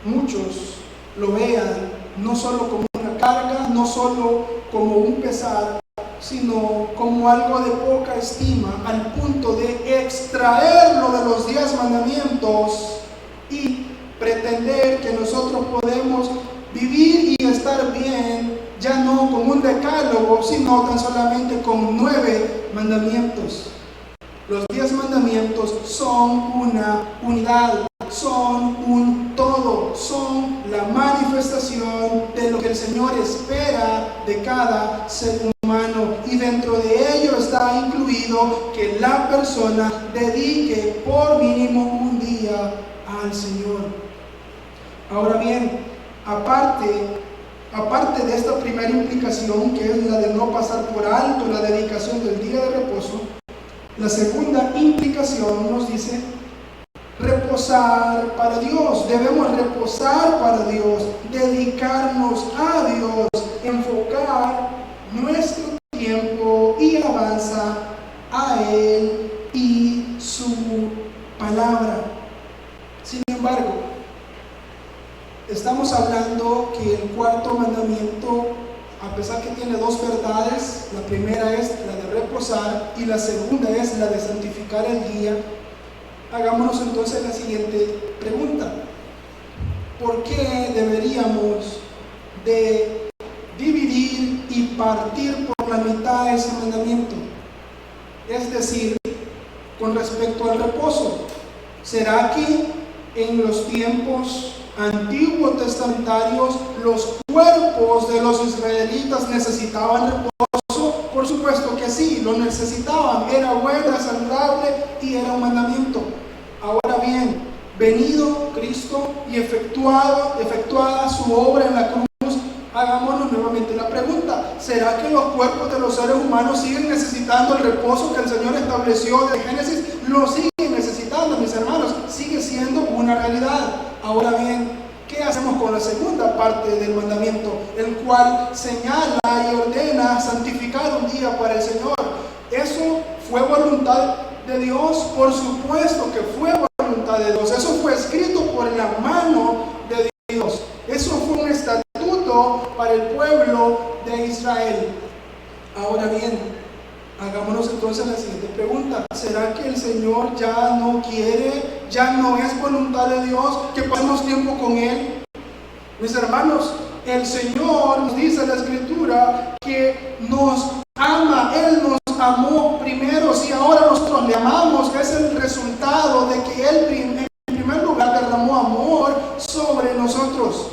muchos lo vean no solo como una carga, no solo como un pesar, sino como algo de poca estima, al punto de extraerlo de los 10 mandamientos y pretender que nosotros podemos vivir y estar bien, ya no con un decálogo, sino tan solamente con 9 mandamientos. Los 10 mandamientos son una unidad, son un todo, son la manifestación de lo que el Señor espera de cada ser humano, y dentro de ello está incluido que la persona dedique por mínimo un día al Señor. Ahora bien, aparte de esta primera implicación, que es la de no pasar por alto la dedicación del día de reposo, la segunda implicación nos dice reposar para Dios. Debemos reposar para Dios, dedicarnos a Dios, enfocar nuestro tiempo y alabanza a Él y su palabra. Sin embargo, estamos hablando que el cuarto mandamiento, a pesar que tiene dos verdades, la primera es la de reposar y la segunda es la de santificar el día. Hagámonos entonces la siguiente pregunta: ¿por qué deberíamos de dividir y partir por la mitad ese mandamiento? Es decir, con respecto al reposo, ¿será que en los tiempos antiguos testamentarios los cuerpos de los israelitas necesitaban reposo? Por supuesto que sí, lo necesitaban, era bueno, era saludable y era un mandamiento. Ahora bien, venido Cristo y efectuada su obra en la cruz, hagámonos nuevamente la pregunta: ¿será que los cuerpos de los seres humanos siguen necesitando el reposo que el Señor estableció desde Génesis? Lo siguen necesitando, mis hermanos, sigue siendo una realidad. Ahora bien, ¿qué hacemos con la segunda parte del mandamiento, el cual señala y ordena santificar un día para el Señor? ¿Eso fue voluntad de Dios? Por supuesto que fue voluntad de Dios. Eso fue escrito por la mano de Dios. Eso fue un estatuto para el pueblo de Israel. Ahora bien, hagámonos entonces la siguiente pregunta: ¿será que el Señor ya no quiere, ya no es voluntad de Dios que pasemos tiempo con Él? Mis hermanos, el Señor nos dice en la Escritura que nos ama. Él nos amó primero. Si ahora nosotros le amamos, es el resultado de que Él en primer lugar derramó amor sobre nosotros.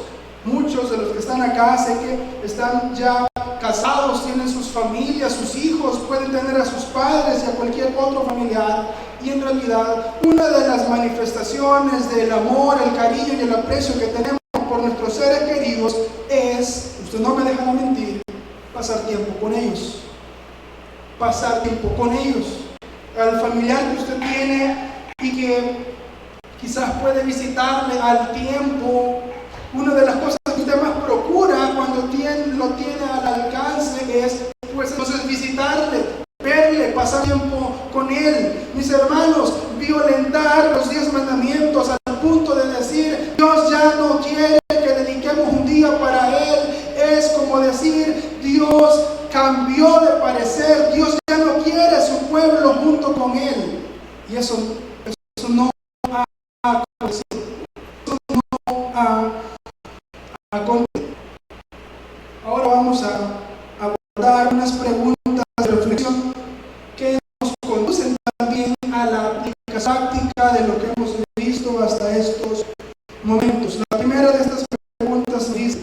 Muchos de los que están acá, sé que están ya casados, tienen sus familias, sus hijos, pueden tener a sus padres y a cualquier otro familiar. Y en realidad, una de las manifestaciones del amor, el cariño y el aprecio que tenemos por nuestros seres queridos es, usted no me deja mentir, pasar tiempo con ellos. Pasar tiempo con ellos. Al familiar que usted tiene y que quizás puede visitarle al tiempo, una de las cosas que usted más procura cuando lo tiene al alcance es, pues entonces, visitarle, verle, pasar tiempo con él. Mis hermanos, violentar los 10 mandamientos al punto de decir Dios ya no quiere que dediquemos un día para Él, es como decir Dios cambió de parecer, Dios ya no quiere a su pueblo junto con Él. Y eso no ha acontecido. Eso no ha acontecido. Ahora vamos a abordar unas preguntas de reflexión que nos conducen también a la aplicación práctica de lo que hemos visto hasta estos momentos. La primera de estas preguntas dice: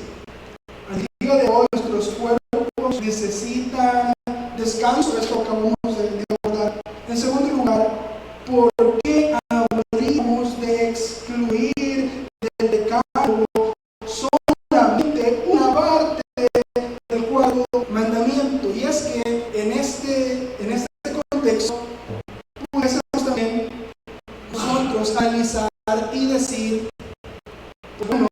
al día de hoy nuestros cuerpos necesitan descanso. Esto acabamos de abordar. En segundo lugar, ¿por qué habríamos de excluir del decálogo solamente una parte del cuarto mandamiento? Y es que en este contexto pudiésemos también nosotros analizar y decir, bueno,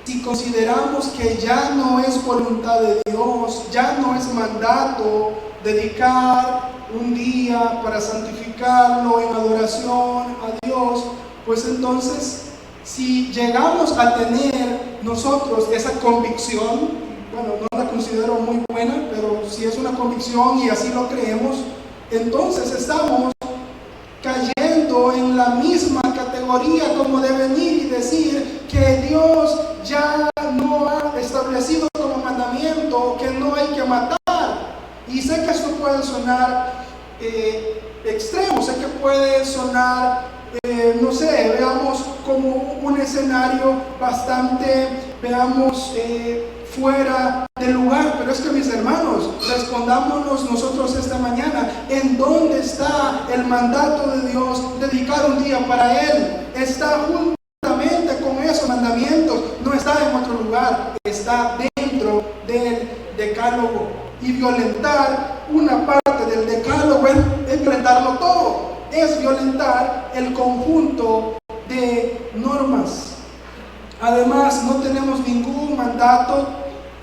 si consideramos que ya no es voluntad de Dios, ya no es mandato dedicar un día para santificarlo en adoración a Dios, pues entonces, si llegamos a tener nosotros esa convicción, bueno, no la considero muy buena, pero si es una convicción y así lo creemos, entonces estamos cayendo en la misma categoría como de venir y decir que Dios ya no ha establecido como mandamiento que no hay que matar. Y sé que esto puede sonar extremo, sé que puede sonar, no sé, veamos como un escenario bastante, fuera del lugar, pero es que, mis hermanos, respondámonos nosotros esta mañana: ¿en dónde está el mandato de Dios dedicar un día para Él? Está juntamente con esos mandamientos, no está en otro lugar, está dentro del decálogo. Y violentar una parte del decálogo es violentarlo todo, es violentar el conjunto de normas. Además, no tenemos ningún mandato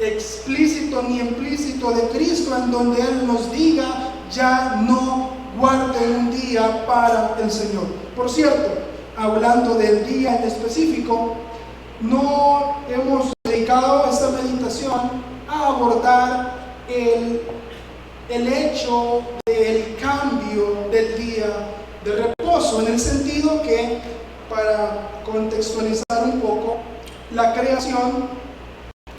explícito ni implícito de Cristo en donde Él nos diga ya no guarden un día para el Señor. Por cierto, hablando del día en específico, no hemos dedicado esta meditación a abordar el hecho del cambio del día de reposo, en el sentido que, para contextualizar un poco, la creación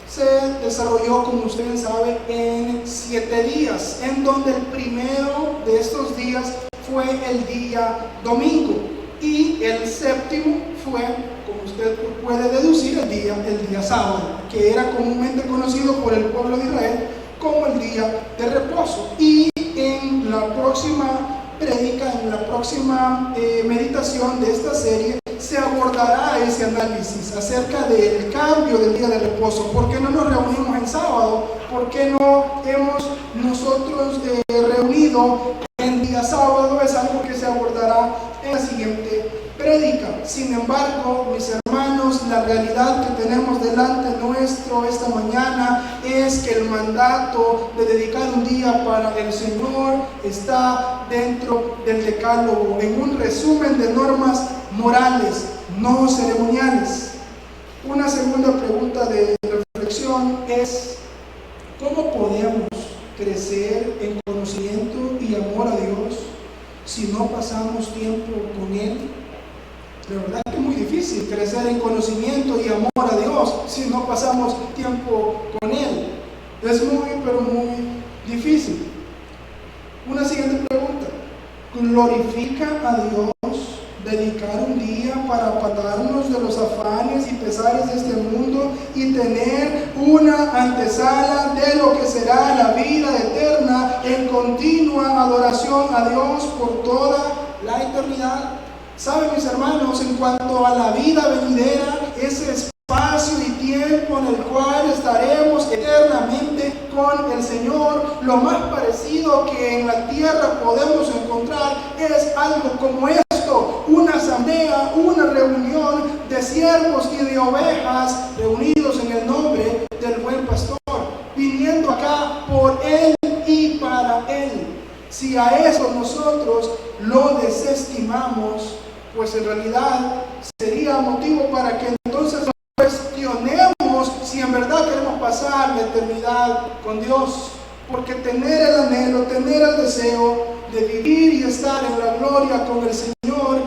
se desarrolló, como ustedes saben, en 7 días, en donde el primero de estos días fue el día domingo y el séptimo fue, como usted puede deducir, el día sábado, que era comúnmente conocido por el pueblo de Israel como el día de reposo. Y en la próxima prédica, en la próxima meditación de esta serie, se abordará ese análisis acerca del cambio del día de reposo. ¿Por qué no nos reunimos en sábado? ¿Por qué no hemos nosotros reunido en día sábado? Es algo que se abordará en la siguiente prédica. Sin embargo, mis hermanos, la realidad que tenemos delante nuestro esta mañana es que el mandato de dedicar un día para el Señor está dentro del decálogo, en un resumen de normas morales, no ceremoniales. Una segunda pregunta de reflexión es: ¿cómo podemos crecer en conocimiento y amor a Dios si no pasamos tiempo con Él? La verdad es que es muy difícil crecer en conocimiento y amor a Dios si no pasamos tiempo con Él. Es muy, pero muy difícil. Una siguiente pregunta: ¿glorifica a Dios dedicar un día para apartarnos de los afanes y pesares de este mundo y tener una antesala de lo que será la vida eterna en continua adoración a Dios por toda la eternidad? ¿Saben, mis hermanos, en cuanto a la vida venidera, ese espacio y tiempo en el cual estaremos eternamente con el Señor, lo más parecido que en la tierra podemos encontrar es algo como esto: una asamblea, una reunión de siervos y de ovejas reunidos en el nombre del buen pastor, viniendo acá por Él y para Él. Si a eso nosotros lo desestimamos, pues en realidad sería motivo para que entonces nos cuestionemos si en verdad queremos pasar la eternidad con Dios. Porque tener el anhelo, tener el deseo de vivir y estar en la gloria con el Señor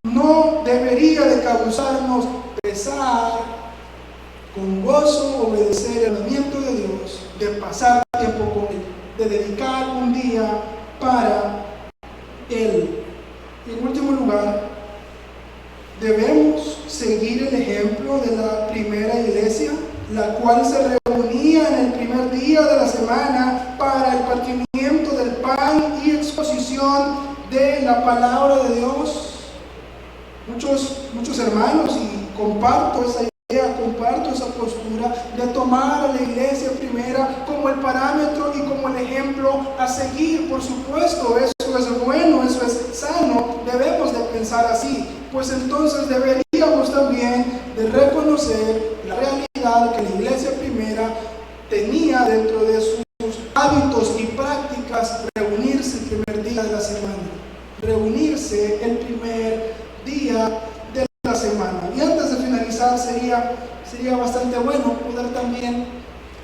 no debería de causarnos pesar, con gozo obedecer el mandamiento de Dios, de pasar tiempo con Él, de dedicar un día para Él. Y en último lugar, debemos seguir el ejemplo de la primera iglesia, la cual se reunía en el primer día de la semana para el partimiento del pan y exposición de la palabra de Dios. Muchos hermanos, y comparto esa idea, comparto esa postura de tomar a la iglesia primera como el parámetro y como el ejemplo a seguir. Por supuesto, eso es bueno, eso es sano, debemos de pensar así. Pues entonces deberíamos también de reconocer la realidad que la iglesia primera tenía dentro de sus hábitos y prácticas reunirse el primer día de la semana, reunirse el primer día de la semana. Y antes de finalizar, sería bastante bueno poder también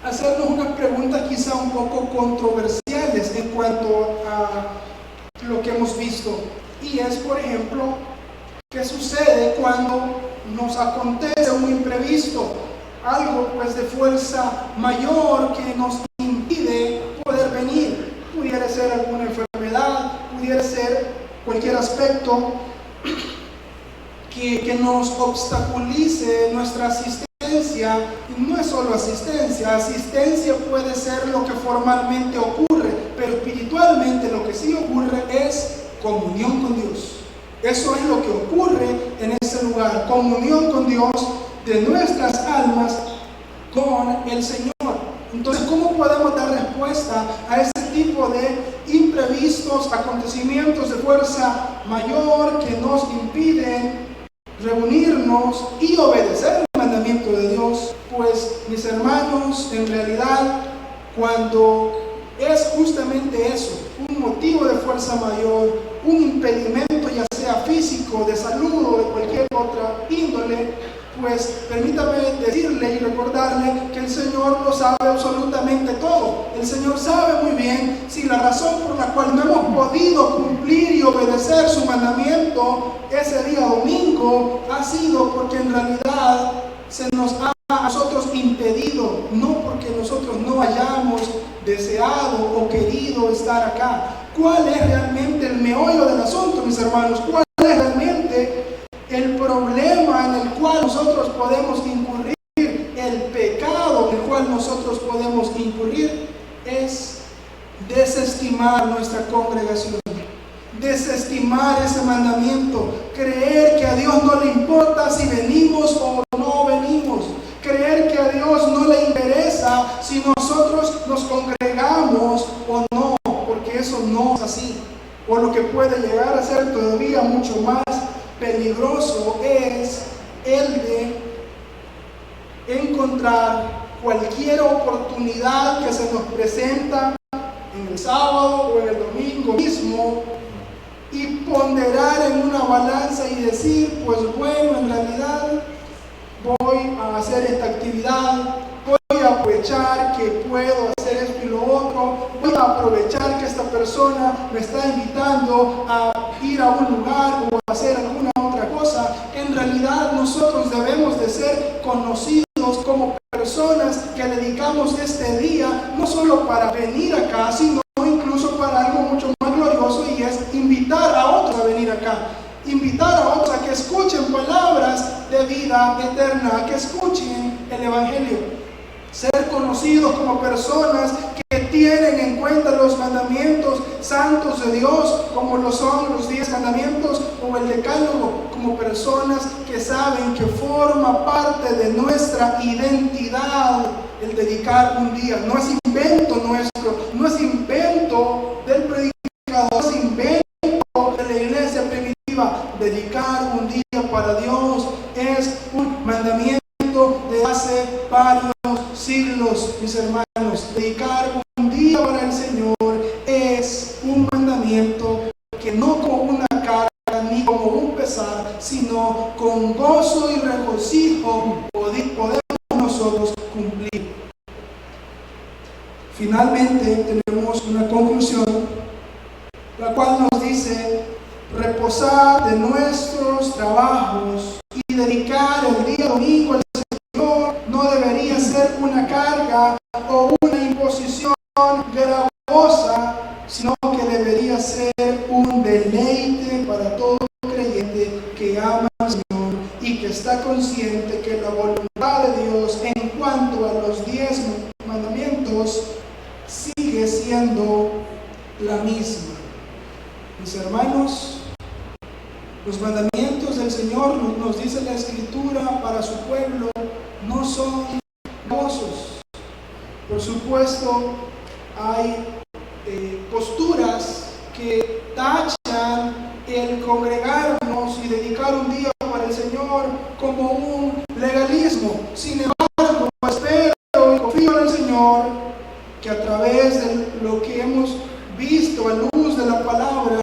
hacernos unas preguntas quizá un poco controversiales en cuanto a lo que hemos visto. Y es, por ejemplo, ¿qué sucede cuando nos acontece un imprevisto? Algo pues de fuerza mayor que nos impide poder venir. Pudiera ser alguna enfermedad, pudiera ser cualquier aspecto que nos obstaculice nuestra asistencia. Y no es solo asistencia puede ser lo que formalmente ocurre, pero espiritualmente lo que sí ocurre es comunión con Dios. Eso es lo que ocurre en ese lugar, comunión con Dios de nuestras almas con el Señor. Entonces, ¿cómo podemos dar respuesta a ese tipo de imprevistos, acontecimientos de fuerza mayor que nos impiden reunirnos y obedecer el mandamiento de Dios? Pues, mis hermanos, en realidad, cuando es justamente eso, un motivo de fuerza mayor, un impedimento ya sea físico, de salud o de cualquier otra índole, pues permítame decirle y recordarle que el Señor lo sabe absolutamente todo. El Señor sabe muy bien si la razón por la cual no hemos podido cumplir y obedecer su mandamiento ese día domingo ha sido porque en realidad se nos ha a nosotros impedido, no porque nosotros no hayamos deseado o querido estar acá. ¿Cuál es realmente el meollo del asunto, mis hermanos? ¿Cuál es realmente el problema en el cual nosotros podemos incurrir? El pecado en el cual nosotros podemos incurrir es desestimar nuestra congregación, desestimar ese mandamiento, creer que a Dios no le importa si venimos o no venimos, creer que a Dios no le interesa si nosotros nos congregamos o no, porque eso no es así. O lo que puede llegar a ser todavía mucho más peligroso es el de encontrar cualquier oportunidad que se nos presenta en el sábado o en el domingo mismo y ponderar en una balanza y decir, pues bueno, en realidad voy a hacer esta actividad, voy a aprovechar que puedo hacer esto y lo otro, voy a aprovechar que esta persona me está invitando a ir a un lugar o a hacer alguna otra cosa. En realidad nosotros debemos de ser conocidos como personas que dedicamos este día no solo para venir acá, sino incluso para algo mucho más glorioso, y es invitar a otros a venir acá. Invitar a otros a que escuchen palabras de vida eterna, a que escuchen el Evangelio. Ser conocidos como personas que tienen en cuenta los mandamientos santos de Dios, como lo son los 10 mandamientos o el decálogo, como personas que saben que forma parte de nuestra identidad el dedicar un día. No es invento nuestro, no es invento del predicador, no es invento de la iglesia primitiva. Dedicar un día para Dios es un mandamiento de hace varios siglos, mis hermanos. Dedicar un día para el Señor es un mandamiento que no como una carga ni como un pesar, sino con gozo y regocijo podemos nosotros cumplir. Finalmente tenemos una conclusión, la cual nos dice: reposar de nuestros trabajos y dedicar el día domingo al Señor no debería ser una carga o una imposición gravosa, sino que debería ser un deleite para todo creyente que ama al Señor y que está consciente que la voluntad de Dios en cuanto a los 10 mandamientos sigue siendo la misma. Mis hermanos, los mandamientos del Señor, nos dice la Escritura, para su pueblo no son gravosos. Por supuesto, hay posturas que tachan el congregarnos y dedicar un día para el Señor como un legalismo. Sin embargo, espero y confío en el Señor que a través de lo que hemos visto a luz de la palabra,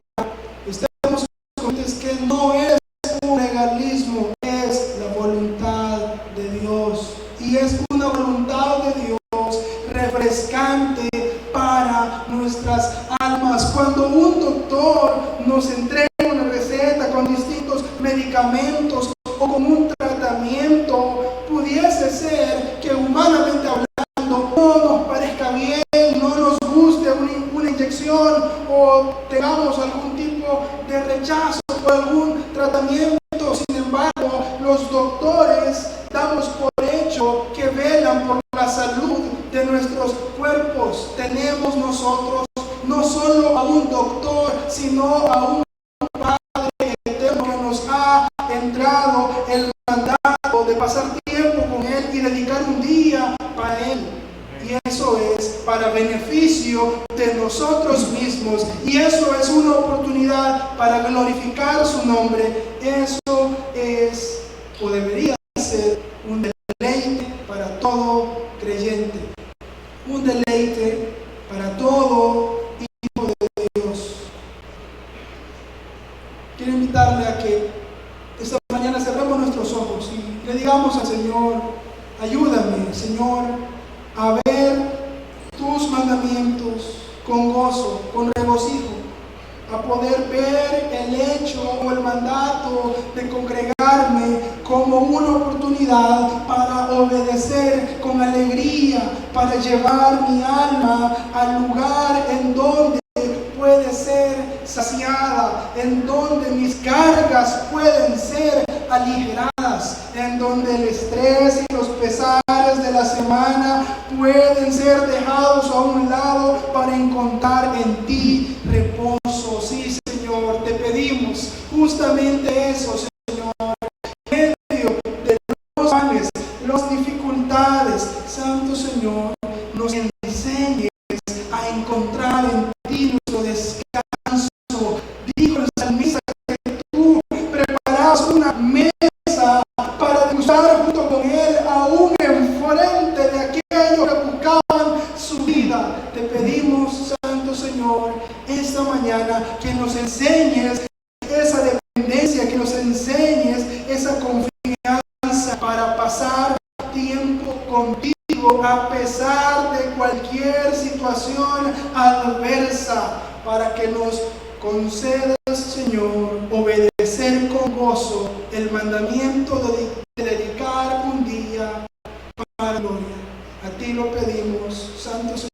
estamos conscientes que no es un legalismo, es la voluntad de Dios. Y es una voluntad de Dios refrescante para nuestras almas. Cuando un doctor nos entrega una receta con distintos medicamentos o con un tratamiento, pudiese ser que humanamente hablando no nos parezca bien, no nos guste una inyección o tengamos algún tipo de rechazo por algún tratamiento. Sin embargo, los doctores damos por hecho que velan por la salud de nuestros cuerpos. Tenemos nosotros no solo a un doctor, sino a un Padre eterno que nos ha entrado el mandato de pasar tiempo con Él y dedicar un día para Él. Y eso es para beneficio de nosotros mismos. Y eso es una oportunidad para glorificar su nombre. Eso es, o debería ser, un deleite para todo creyente. Un deleite para todo hijo de Dios. Quiero invitarle a que esta mañana cerremos nuestros ojos y le digamos Señor, a ver tus mandamientos con gozo, con regocijo, a poder ver el hecho o el mandato de congregarme como una oportunidad para obedecer con alegría, para llevar mi alma al lugar en donde puede ser saciada, en donde mis cargas pueden ser aligeradas, en donde el estrés y los pesares de la semana pueden ser dejados a un lado para encontrar en ti reposo. Sí, Señor, te pedimos justamente eso, Señor, en medio de los males, las dificultades. Santo Señor, nos enseñes a encontrar en ti nuestro descanso. Dijo el salmista que tú preparas una mesa para degustar junto con él, aún enfrente de aquellos que buscaban su vida. Te pedimos, Santo Señor, esta mañana que nos enseñes esa dependencia, que nos enseñes esa confianza para pasar tiempo contigo a pesar de cualquier situación adversa, para que nos concedas, Señor, obedecer con gozo el mandamiento de dedicar un día para la gloria. A ti lo pedimos, Santo Señor.